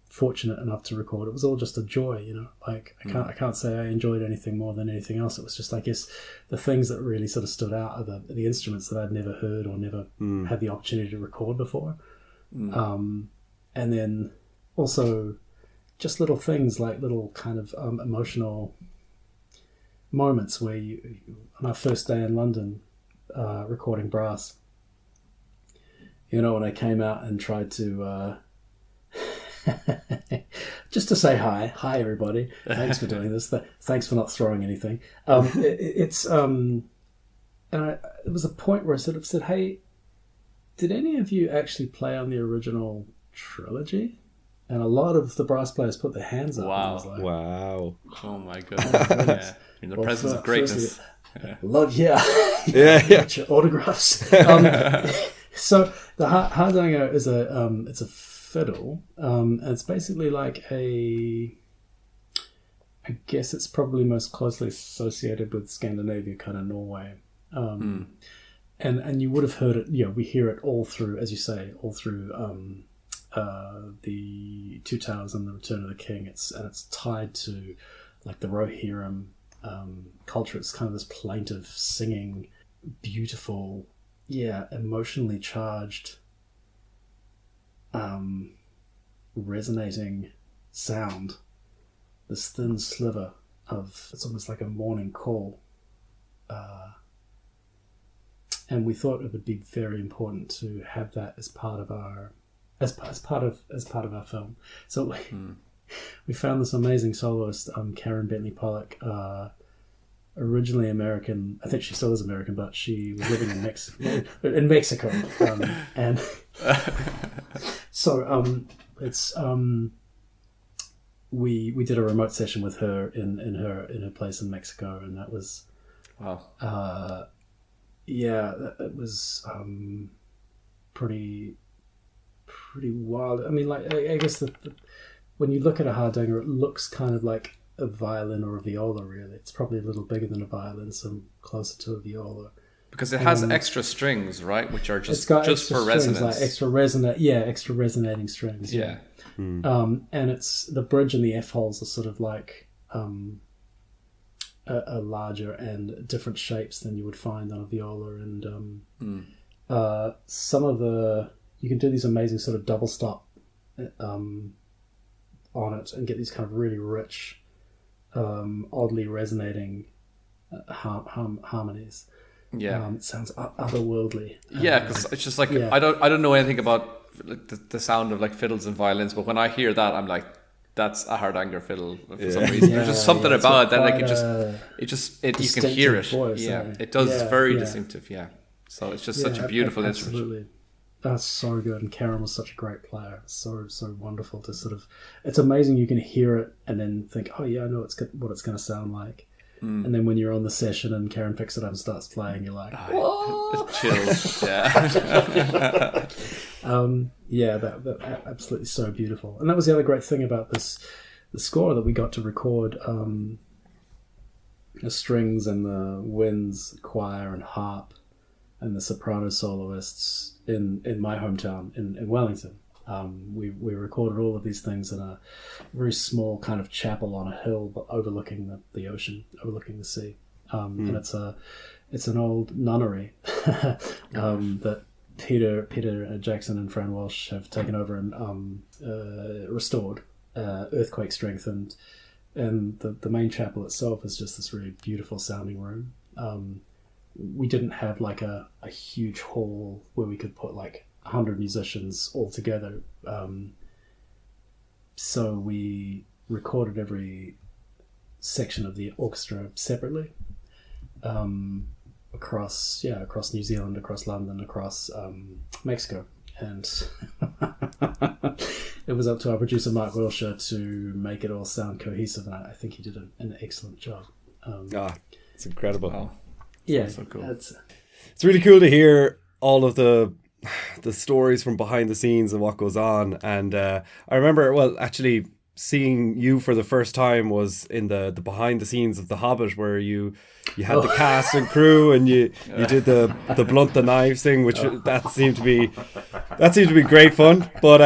fortunate enough to record, it was all just a joy, Like I can't say I enjoyed anything more than anything else. It was just, I guess, the things that really sort of stood out are the instruments that I'd never heard or never had the opportunity to record before. And then also just little things like little kind of emotional moments where on our first day in London recording brass, when I came out and tried to just to say hi everybody, thanks for doing this, thanks for not throwing anything. It was a point where I sort of said, hey, did any of you actually play on the original trilogy? And a lot of the brass players put their hands up. Wow. And I was like, wow. Oh my goodness. In the presence of greatness. Love, autographs. So the hardanger is it's a fiddle. And it's basically like I guess it's probably most closely associated with Scandinavia, kind of Norway. And you would have heard it, we hear it all through, as you say, the Two Towers and the Return of the King. It's tied to like the Rohirrim culture. It's kind of this plaintive singing, beautiful, emotionally charged, resonating sound. This thin sliver of, it's almost like a morning call. And we thought it would be very important to have that as part of our part of our film. So we found this amazing soloist, Karen Bentley Pollock, originally American. I think she still is American, but she was living in Mexico. And so it's we did a remote session with her in her place in Mexico, and that was wow. It was pretty wild. I mean, like, I guess when you look at a hardanger, it looks kind of like a violin or a viola, really. It's probably a little bigger than a violin, so closer to a viola. Because it has extra strings, right? Which are just for strings, resonance. Like extra resonating strings. Yeah. And it's the bridge and the F holes are sort of like are larger and different shapes than you would find on a viola, and some of you can do these amazing sort of double stop on it and get these kind of really rich, oddly resonating harmonies. Yeah, it sounds otherworldly. Yeah, because it's just like I don't know anything about like the sound of like fiddles and violins, but when I hear that, I'm like, that's a Hardanger fiddle for some reason. There's just something about that, like it you can hear it. Voice, it does. It's very distinctive. Yeah, so it's just such a beautiful instrument. Absolutely. That's so good, and Karen was such a great player. So wonderful to sort of. It's amazing you can hear it and then think, oh yeah, I know what it's going to sound like. And then when you're on the session and Karen picks it up and starts playing, you're like, what? Chills. Yeah. That absolutely so beautiful. And that was the other great thing about the score, that we got to record the strings and the winds, choir and harp, and the soprano soloists in my hometown in Wellington. We recorded all of these things in a very small kind of chapel on a hill, but overlooking the ocean, overlooking the sea. And it's an old nunnery that Peter Jackson and Fran Walsh have taken over and restored, earthquake strengthened. And the main chapel itself is just this really beautiful sounding room. We didn't have like a huge hall where we could put like 100 musicians all together. So we recorded every section of the orchestra separately, across New Zealand, across London, across Mexico. And it was up to our producer Mark Wilshire to make it all sound cohesive, and I think he did an excellent job. It's incredible. Wow. Yeah, so cool. It's really cool to hear all of the stories from behind the scenes and what goes on. And I remember, actually seeing you for the first time was in the behind the scenes of The Hobbit, where you had the cast and crew, and you did the blunt the knives thing, which that seemed to be great fun. But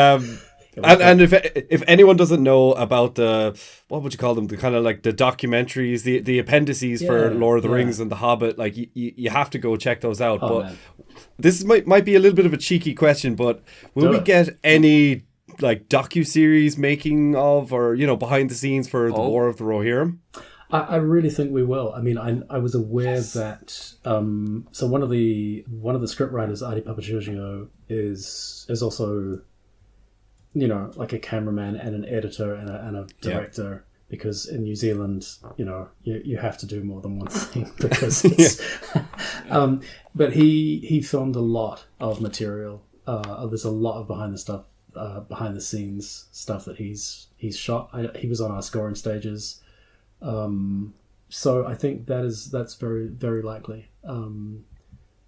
and if anyone doesn't know about the, what would you call them, the kind of like the documentaries, the appendices for Lord of the Rings and The Hobbit, like you have to go check those out. But man. This might be a little bit of a cheeky question, but will we get any like docu-series making of, or behind the scenes for the War of the Rohirrim? I really think we will. I mean, I was aware that so one of the script writers, Adi Papagiorgio, is also like a cameraman and an editor and a director, because in New Zealand, you have to do more than one thing, because it's but he filmed a lot of material. There's a lot of behind the scenes stuff that he's shot. He was on our scoring stages. So I think that's very, very likely.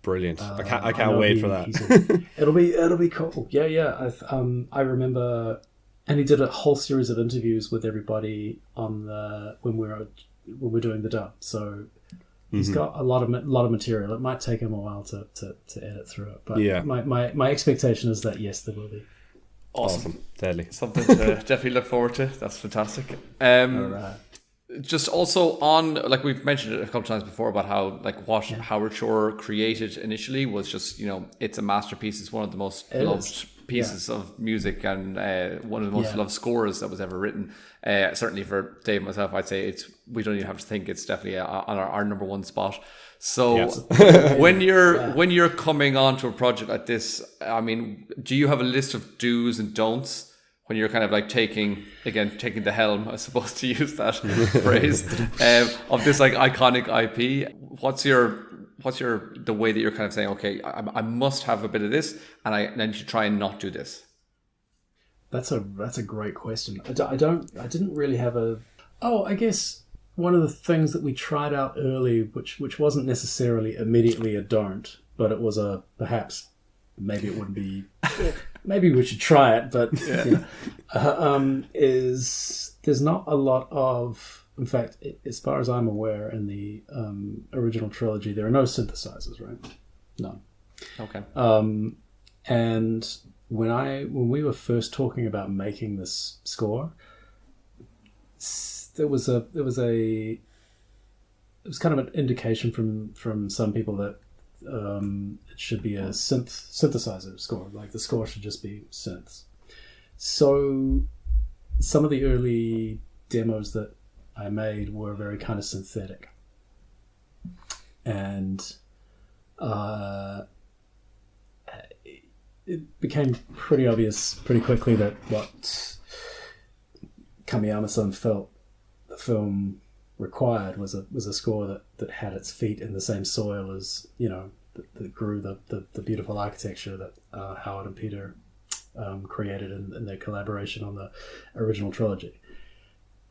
Brilliant. I can't wait for that. It'll be cool. Yeah. I remember, and he did a whole series of interviews with everybody on when we're doing the dub. So he's got a lot of material. It might take him a while to edit through it, but my expectation is that yes, there will be. Awesome. Deadly. Something to definitely look forward to. That's fantastic. All right. Just also on, like we've mentioned it a couple of times before, about how like what Howard Shore created initially was just, it's a masterpiece. It's one of the most loved pieces of music, and one of the most loved scores that was ever written. Certainly for Dave and myself, I'd say we don't even have to think, it's definitely on our number one spot. So when you're coming onto a project like this, I mean, do you have a list of do's and don'ts when you're kind of like taking the helm, I suppose, to use that phrase, of this like iconic IP? What's the way that you're kind of saying, okay, I must have a bit of this, and I need to try and not do this? That's a great question. I didn't really have I guess one of the things that we tried out early, which wasn't necessarily immediately a don't, but it was perhaps maybe it wouldn't be. Maybe we should try it, but is there's not a lot of. In fact, as far as I'm aware, in the original trilogy, there are no synthesizers, right? None. Okay. And when we were first talking about making this score, there was kind of an indication from some people that it should be a synthesizer score, like the score should just be synths. So some of the early demos that I made were very kind of synthetic, and it became pretty obvious pretty quickly that what Kamiyama-san felt the film required was a score that had its feet in the same soil as, that grew the beautiful architecture that Howard and Peter created in their collaboration on the original trilogy.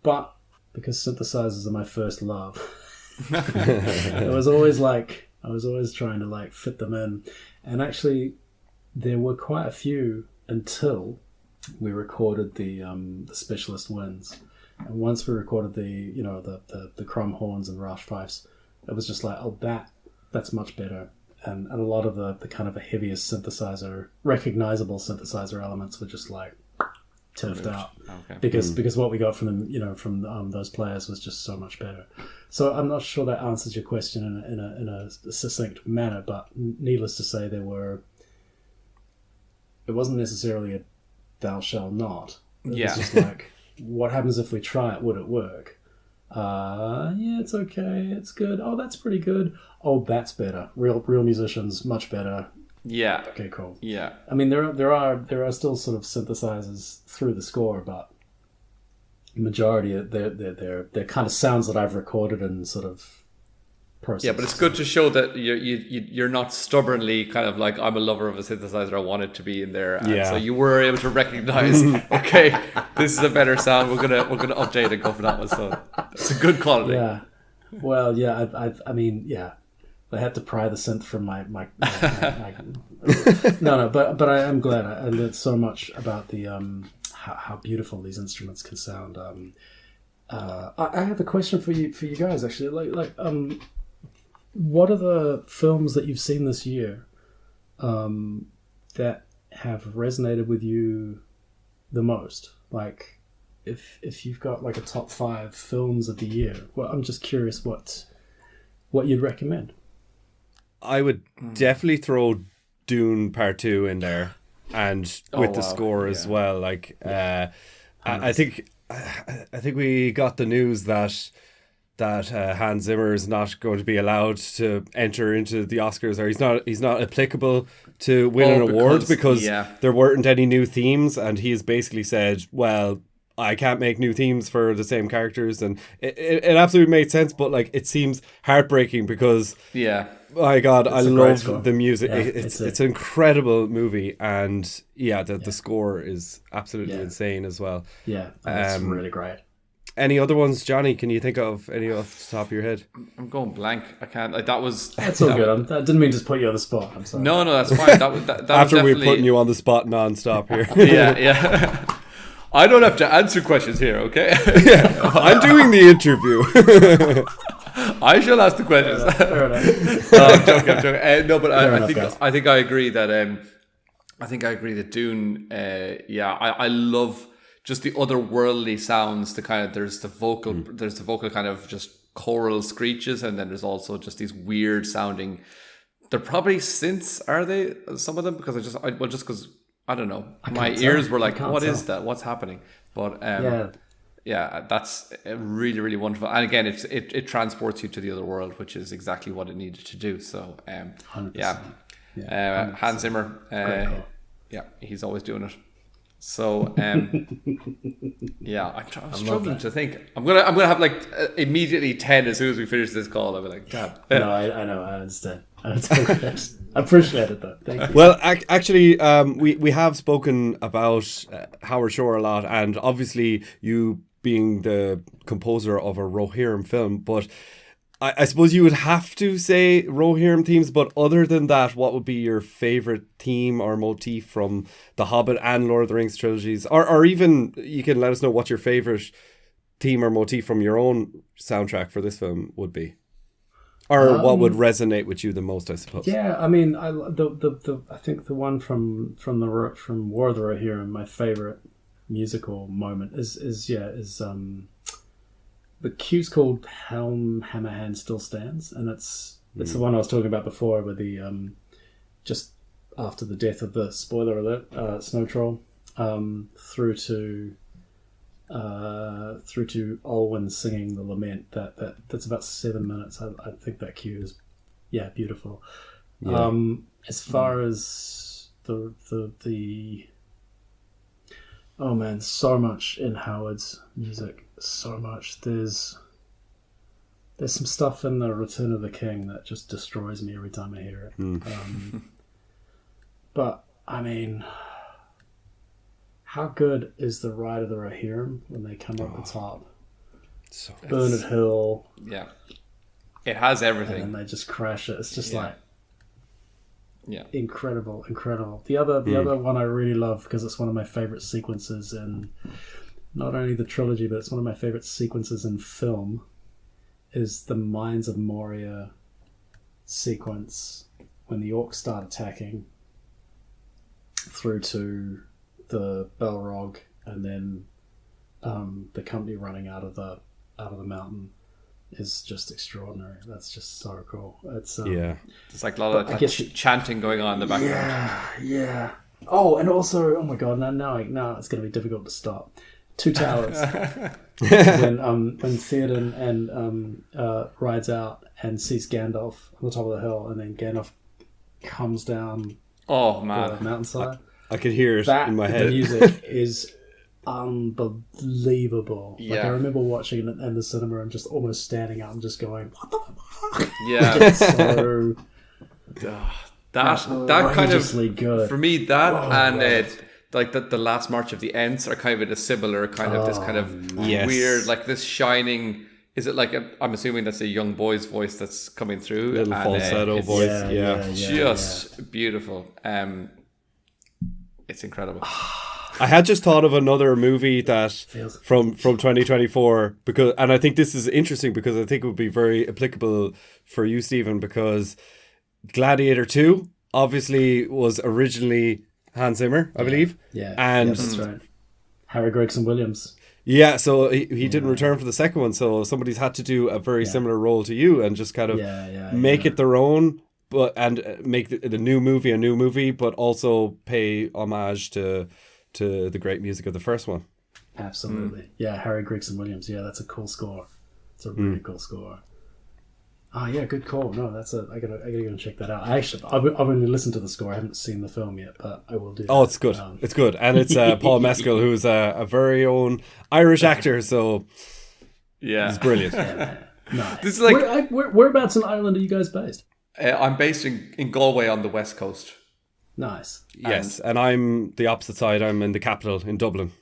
But because synthesizers are my first love, I was always trying to fit them in, and actually there were quite a few until we recorded the specialist winds. And once we recorded the chrome horns and Roush pipes, it was just like, oh, that's much better. And a lot of the kind of the heaviest recognizable synthesizer elements were just like turfed out. Okay. Because what we got from them, from those players was just so much better. So I'm not sure that answers your question in a succinct manner, but needless to say, it wasn't necessarily a thou shall not. It was just like, what happens if we try it? Would it work? Yeah, it's okay. It's good. Oh, that's pretty good. Oh, that's better. Real musicians, much better. Yeah. Okay, cool. Yeah. I mean, there are still sort of synthesizers through the score, but the majority they're kind of sounds that I've recorded and sort of processed. Yeah, but it's good to show that you're not stubbornly kind of like, I'm a lover of a synthesizer, I want it to be in there. And so you were able to recognize, okay, this is a better sound. We're gonna update and go for that one. So it's a good quality. Yeah. Well, yeah. I mean, yeah. I had to pry the synth from my no, but I am glad. I learned so much about the how beautiful these instruments can sound. I have a question for you guys, actually. What are the films that you've seen this year that have resonated with you the most? Like, if you've got like a top 5 films of the year, well, I'm just curious what you'd recommend. I would definitely throw Dune Part 2 in there, and with the score as well. Like, I think we got the news that Hans Zimmer is not going to be allowed to enter into the Oscars, or he's not applicable to win an award because there weren't any new themes, and he's basically said, well, I can't make new themes for the same characters, and it absolutely made sense, but like it seems heartbreaking because my God, I love the music. It's an incredible movie, and the score is absolutely insane as well. Yeah, it's really great. Any other ones, Johnny? Can you think of any off the top of your head? I'm going blank. I can't. Like, that was. That's all good. I didn't mean to put you on the spot. I'm sorry. No, that's fine. That after was we're putting you on the spot non-stop here. Yeah. I don't have to answer questions here, okay? I'm doing the interview. I shall ask the questions. Fair enough. I'm joking. No, but I think I agree that Dune. I love just the otherworldly sounds. There's the vocal kind of just choral screeches, and then there's also just these weird sounding. They're probably synths, are they? Some of them, because because I don't know. My ears were like, "What is that? What's happening?" But that's really, really wonderful. And again, it transports you to the other world, which is exactly what it needed to do. So, 100%. Hans Zimmer, he's always doing it. So, I'm struggling to think. I'm gonna have like immediately 10 as soon as we finish this call. I'll be like, damn. No, I know. I understand. I appreciate it though. Thank you. Well, actually, we have spoken about Howard Shore a lot, and obviously you being the composer of a Rohirrim film, but I suppose you would have to say Rohirrim themes, but other than that, what would be your favourite theme or motif from The Hobbit and Lord of the Rings trilogies? Or even you can let us know what your favourite theme or motif from your own soundtrack for this film would be. Or what would resonate with you the most, I suppose. Yeah, I mean, I think the one from War of the Rohirrim, my favourite musical moment is the cue's called Helm Hammerhand Still Stands, and it's the one I was talking about before, with the just after the death of the, spoiler alert, Snow Troll, through to Olwen singing the lament. That's about 7 minutes. I think that cue is beautiful. Yeah. As far as the oh man, so much in Howard's music, so much. There's some stuff in the Return of the King that just destroys me every time I hear it. But I mean, how good is the ride of the Rohirrim when they come up the top? So Bernard Hill. Yeah. It has everything. And they just crash it. It's just yeah, incredible. The other one I really love, because it's one of my favorite sequences in not only the trilogy, but it's one of my favorite sequences in film, is the Mines of Moria sequence when the orcs start attacking through to the Balrog, and then the company running out of the mountain is just extraordinary. That's just so cool. It's it's like a lot of chanting going on in the background. Yeah. Oh, and also, oh my god, now it's going to be difficult to stop. Two Towers. when Theoden and rides out and sees Gandalf on the top of the hill, and then Gandalf comes down the mountainside. I could hear it in my head. The music is unbelievable. Yeah. Like, I remember watching it in the cinema and just almost standing up and just going, what the fuck? Yeah. It's so that kind of good. For me, that and like the last March of the Ents are kind of a similar kind of this kind of weird, like this shining. Is it like I'm assuming that's a young boy's voice that's coming through, little falsetto voice, just beautiful. It's incredible. I had just thought of another movie that from 2024, and I think this is interesting because I think it would be very applicable for you, Stephen, because Gladiator 2 obviously was originally Hans Zimmer, I believe. Yeah, and that's right. Harry Gregson Williams. Yeah, so he didn't return for the second one, so somebody's had to do a very similar role to you and just kind of make it their own, and make the new movie a new movie, but also pay homage to the great music of the first one. Absolutely. Yeah, Harry Gregson Williams. Yeah, that's a cool score. It's a really cool score. Oh yeah, good call. No, I gotta go and check that out. I've only listened to the score. I haven't seen the film yet, but I will do that. Oh, it's good. It's good. And it's Paul Mescal, who's a very own Irish actor, so he's brilliant. Nice. This is like whereabouts in Ireland are you guys based? I'm based in Galway on the west coast. Nice. Yes, and I'm the opposite side. I'm in the capital, in Dublin.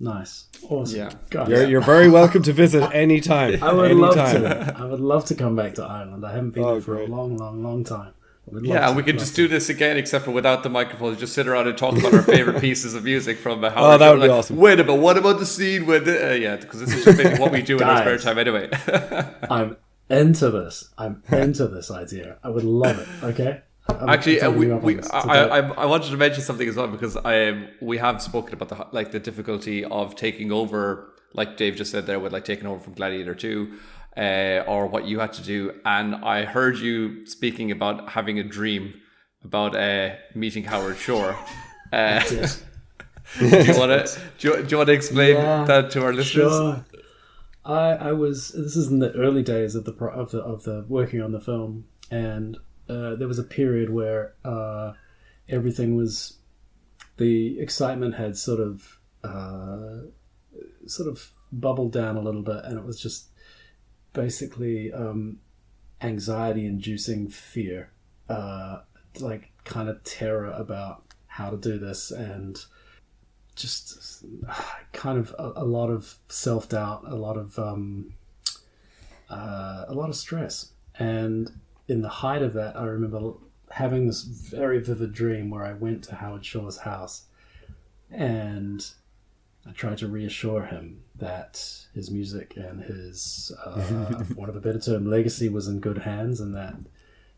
Nice. Awesome. Yeah. God, you're very welcome to visit anytime. I would love to. I would love to come back to Ireland. I haven't been there for a long time. And we can just do this again, except for without the microphones. Just sit around and talk about our favorite pieces of music from Howard. Oh, that would be awesome. Wait a minute, what about the scene with because this is just maybe what we do in our spare time anyway. I'm into this. I'm into this idea. I would love it. Okay. Actually, I wanted to mention something as well, because we have spoken about the difficulty of taking over, like Dave just said there, with like taking over from Gladiator 2, or what you had to do. And I heard you speaking about having a dream about meeting Howard Shore. Do you want to explain that to our listeners? Sure. I was. This is in the early days of the working on the film, and there was a period where everything was, the excitement had sort of bubbled down a little bit, and it was just basically anxiety-inducing fear, like kind of terror about how to do this, and just kind of a lot of self-doubt, a lot of stress. And in the height of that, I remember having this very vivid dream where I went to Howard Shore's house and I tried to reassure him that his music and his, for want of a better term, legacy was in good hands, and that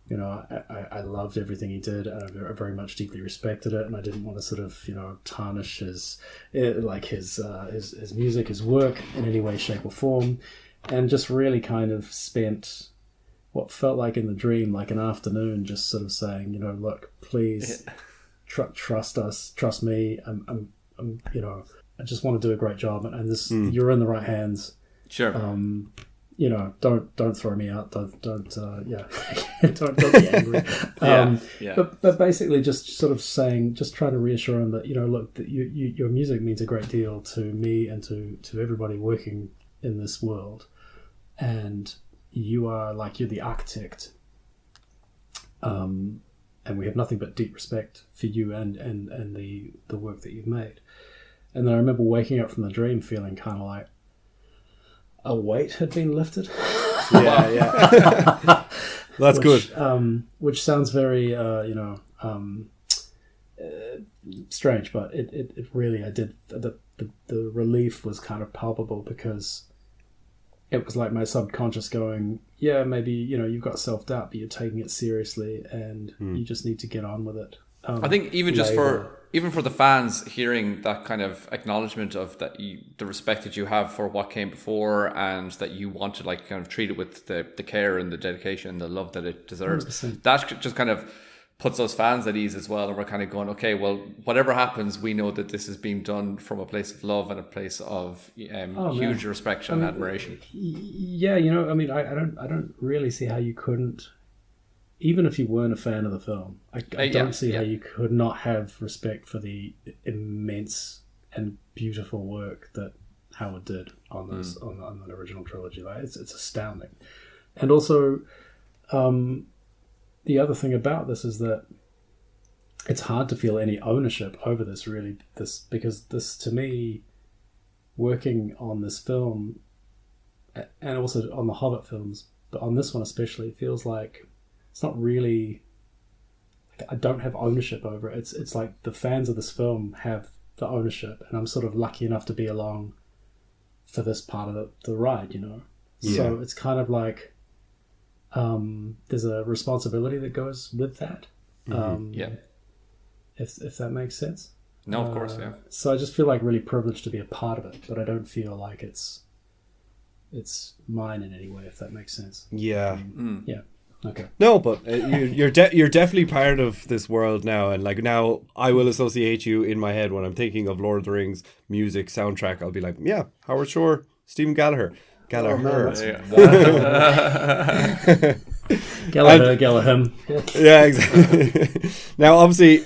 You know, I loved everything he did, and I very much deeply respected it, and I didn't want to sort of, you know, tarnish his music, his work in any way, shape, or form, and just really kind of spent what felt like in the dream, like an afternoon, just sort of saying, you know, look, please trust us, trust me. I'm, you know, I just want to do a great job, and this you're in the right hands. Sure. You know, don't throw me out. Don't don't be angry. But basically, just sort of saying, just trying to reassure him that, you know, look, that your music means a great deal to me and to everybody working in this world, and you're the architect. And we have nothing but deep respect for you and the work that you've made. And then I remember waking up from the dream feeling kind of like a weight had been lifted. Yeah. That's good. Which sounds very, strange, but it really, I did, the relief was kind of palpable, because it was like my subconscious going, yeah, maybe, you know, you've got self-doubt, but you're taking it seriously, and you just need to get on with it. I think even just for the fans hearing that kind of acknowledgement of that, the respect that you have for what came before, and that you want to like kind of treat it with the care and the dedication and the love that it deserves. 100%. That just kind of puts us fans at ease as well, and we're kind of going, okay, well, whatever happens, we know that this is being done from a place of love and a place of huge respect and admiration. Yeah, you know, I mean, I don't really see how you couldn't. Even if you weren't a fan of the film, I don't see how you could not have respect for the immense and beautiful work that Howard did on this on the original trilogy. Like, it's astounding. And also, the other thing about this is that it's hard to feel any ownership over this, really. Because this, to me, working on this film, and also on the Hobbit films, but on this one especially, it feels like it's not really, I don't have ownership over it. It's like the fans of this film have the ownership, and I'm sort of lucky enough to be along for this part of the ride, you know? Yeah. So it's kind of like there's a responsibility that goes with that. If that makes sense. No, of course, yeah. So I just feel like really privileged to be a part of it, but I don't feel like it's mine in any way, if that makes sense. Yeah. Yeah. Okay. No, but you're definitely part of this world now, and like now I will associate you in my head when I'm thinking of Lord of the Rings music soundtrack. I'll be like, yeah, Howard Shore, Stephen Gallagher. Gallagher, Yeah, exactly. Now, obviously,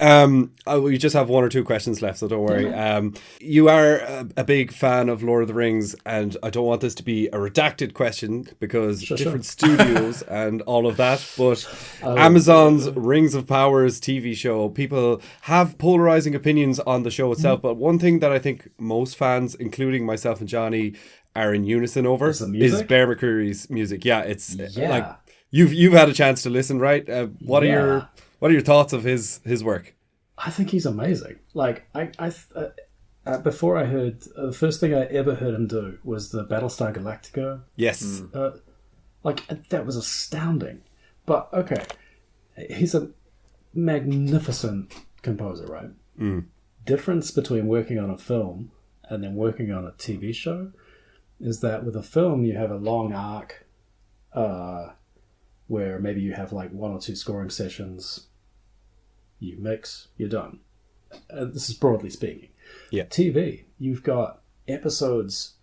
we just have one or two questions left, so don't worry. You are a big fan of Lord of the Rings, and I don't want this to be a redacted question because different studios and all of that, but Amazon's Rings of Powers TV show, people have polarizing opinions on the show itself, but one thing that I think most fans, including myself and Johnny, are in unison over is Bear McCreary's music. Yeah, it's like you've had a chance to listen, right? What are your thoughts of his work? I think he's amazing. Like I before I heard the first thing I ever heard him do was the Battlestar Galactica. Yes, like that was astounding. But okay, he's a magnificent composer, right? Difference between working on a film and then working on a TV show is that with a film you have a long arc where maybe you have like one or two scoring sessions, you mix, you're done. This is broadly speaking. Yeah. TV, you've got episodes,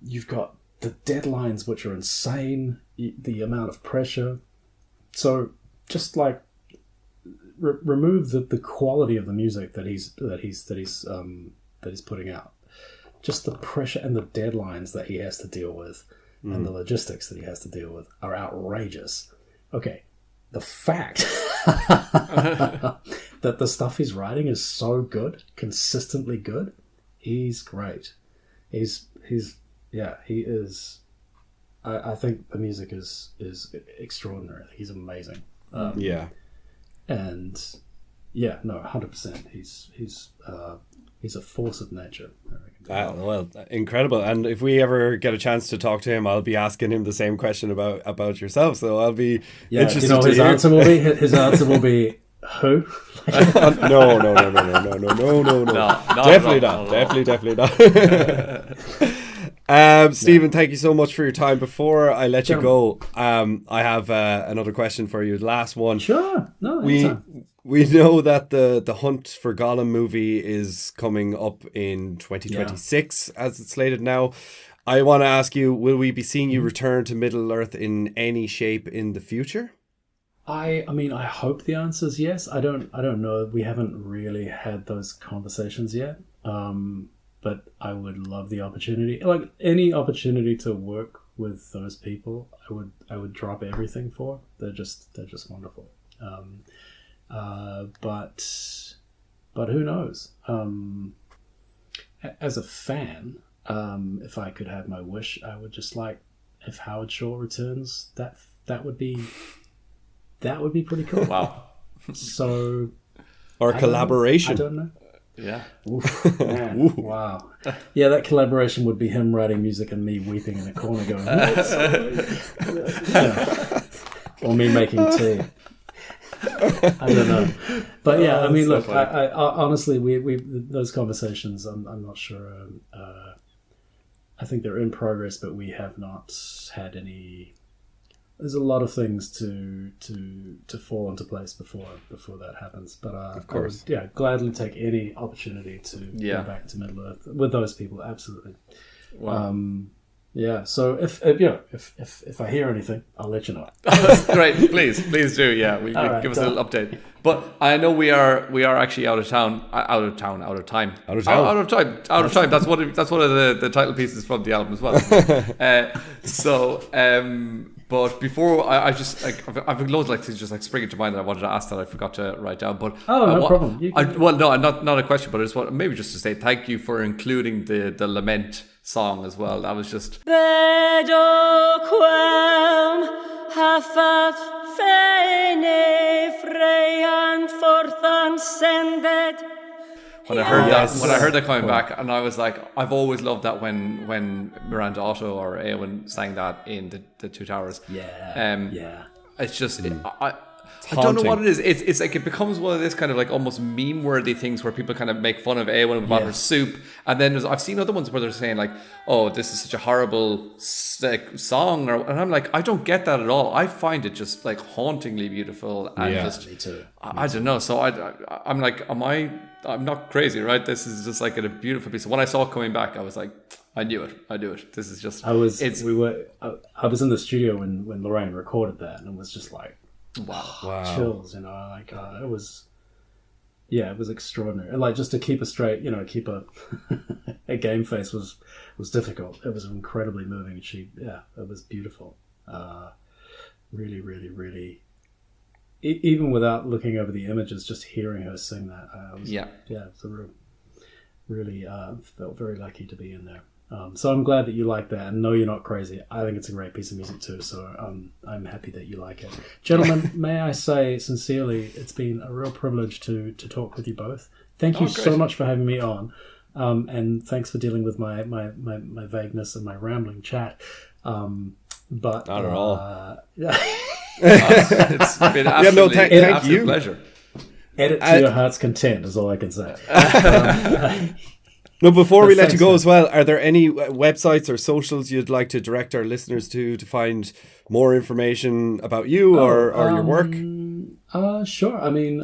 you've got the deadlines, which are insane, the amount of pressure. So just like remove the quality of the music that he's putting out. Just the pressure and the deadlines that he has to deal with and the logistics that he has to deal with are outrageous. Okay, the fact that the stuff he's writing is so good, consistently good, he's great. He is. I think the music is extraordinary. He's amazing. Yeah. And yeah, no, 100%. He's he's a force of nature, I reckon. Well, incredible. And if we ever get a chance to talk to him, I'll be asking him the same question about yourself. So I'll be interested. You know, his answer will be who? No. Definitely not. Stephen, thank you so much for your time. Before I let you go, I have another question for you. The last one. Sure. No, we know that the Hunt for Gollum movie is coming up in 2026, as it's slated now. I want to ask you, will we be seeing you return to Middle-earth in any shape in the future? I mean, I hope the answer is yes. I don't know. We haven't really had those conversations yet. But I would love the opportunity. Like any opportunity to work with those people, I would drop everything for. They're just wonderful. But who knows? As a fan, if I could have my wish, I would just like, if Howard Shore returns, that would be pretty cool. Wow. So, or collaboration. I don't know. Yeah. Oof, man. Ooh. Wow. Yeah, that collaboration would be him writing music and me weeping in a corner going, or me making tea. I don't know. But yeah, I mean, look, I honestly, we those conversations, I'm not sure. I think they're in progress, but we have not had any. There's a lot of things to fall into place before that happens. But of course, I would, gladly take any opportunity to go back to Middle-earth with those people. Absolutely. Wow. So if I hear anything, I'll let you know. Great, please do. Yeah, give us a little update. But I know we are actually out of time. That's one of the title pieces from the album as well. But before I just I've loads of things just spring into mind that I wanted to ask that I forgot to write down. But no problem. Not a question, but I just want maybe just to say thank you for including the lament song as well. That was just. When I heard that coming back, and I was like, I've always loved that when Miranda Otto or Eowyn sang that in the Two Towers. It's just I don't know what it is. It's like it becomes one of this kind of almost meme-worthy things where people kind of make fun of Eowyn about her soup, and then I've seen other ones where they're saying "Oh, this is such a horrible song," and I'm like, I don't get that at all. I find it just hauntingly beautiful, and me too. I don't know. So I'm like, I'm not crazy, right? This is just a beautiful piece. So when I saw it coming back, I was like, I knew it. This is just. I was in the studio when Lorraine recorded that, and it was just like. Wow. Chills, it was extraordinary. And just to keep a straight, keep a game face was difficult. It was incredibly moving. It was beautiful. Really, really, really. Even without looking over the images, just hearing her sing that, it's a really felt very lucky to be in there. So I'm glad that you like that, and no, you're not crazy. I think it's a great piece of music too, so I'm happy that you like it. Gentlemen, may I say sincerely, it's been a real privilege to talk with you both. Thank you so much for having me on, and thanks for dealing with my vagueness and my rambling chat. But not at all. It's been thank you. Pleasure. Edit to your heart's content is all I can say. No, before we let you go as well, are there any websites or socials you'd like to direct our listeners to find more information about you or your work? Sure. I mean,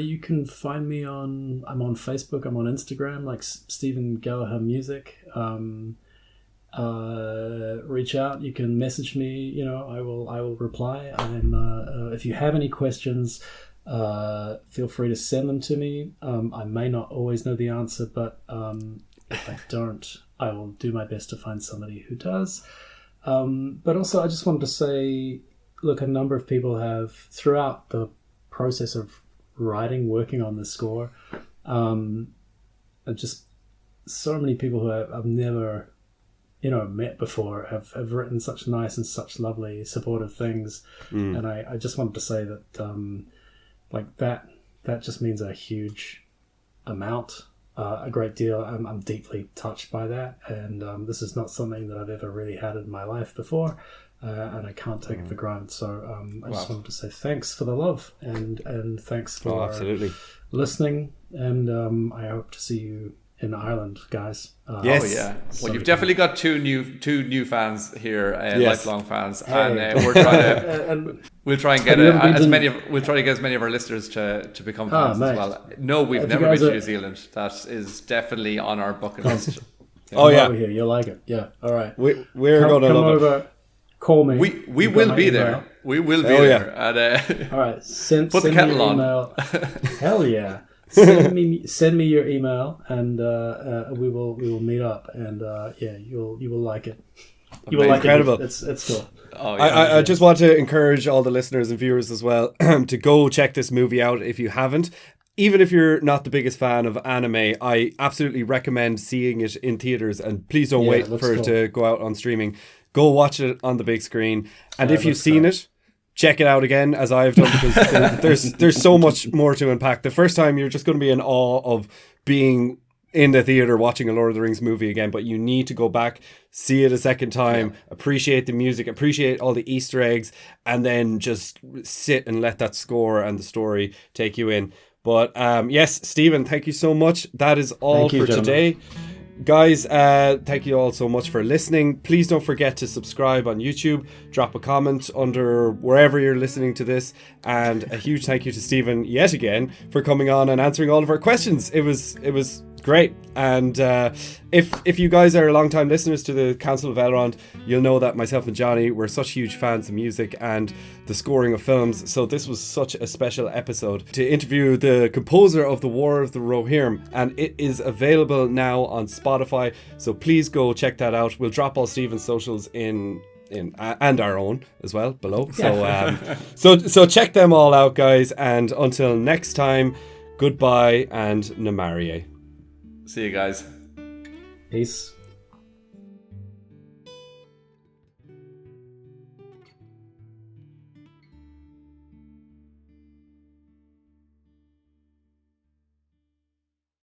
you can find me I'm on Facebook, I'm on Instagram, Stephen Gallagher Music. Reach out, you can message me, I will reply. And if you have any questions, feel free to send them to me. I may not always know the answer, but if I don't, I will do my best to find somebody who does. But also, I just wanted to say, look, a number of people have, throughout the process of working on the score, just so many people who I've never, met before have written such nice and such lovely, supportive things. And I just wanted to say that, that just means a huge amount. a great deal. I'm deeply touched by that, and this is not something that I've ever really had in my life before, and I can't take it for granted. So I just wanted to say thanks for the love, and thanks for listening, and I hope to see you in Ireland, guys. Yes. Oh yeah. Well, you've definitely got two new fans here, lifelong fans, and we're trying to we'll try and get as many of our listeners to become fans as well. No, we've never been to New Zealand. That is definitely on our bucket list. Over here, you'll like it. Yeah. All right. We're going to love it. Call me. We will be there. We will be there. And, all right. Send the kettle on. Email. Hell yeah. Send me your email, and we will meet up, and you will like it. You will like Incredible. It. It's cool. Oh, yeah. I just want to encourage all the listeners and viewers as well to go check this movie out if you haven't. Even if you're not the biggest fan of anime, I absolutely recommend seeing it in theaters, and please don't wait for it to go out on streaming. Go watch it on the big screen, and if you've seen it, check it out again, as I've done, because there's so much more to unpack. The first time, you're just going to be in awe of being in the theater watching a Lord of the Rings movie again, but you need to go back, see it a second time, appreciate the music, appreciate all the Easter eggs, and then just sit and let that score and the story take you in. But yes, Stephen, thank you so much. That is all for today. Guys, thank you all so much for listening. Please don't forget to subscribe on YouTube, drop a comment under wherever you're listening to this, and a huge thank you to Stephen yet again for coming on and answering all of our questions. It was great. And if you guys are long-time listeners to the Council of Elrond, you'll know that myself and Johnny were such huge fans of music and the scoring of films, so this was such a special episode to interview the composer of The War of the Rohirrim, and it is available now on Spotify, so please go check that out. We'll drop all Stephen's socials in and our own as well below. So check them all out, guys, and until next time, goodbye and Namarie. See you guys. Peace.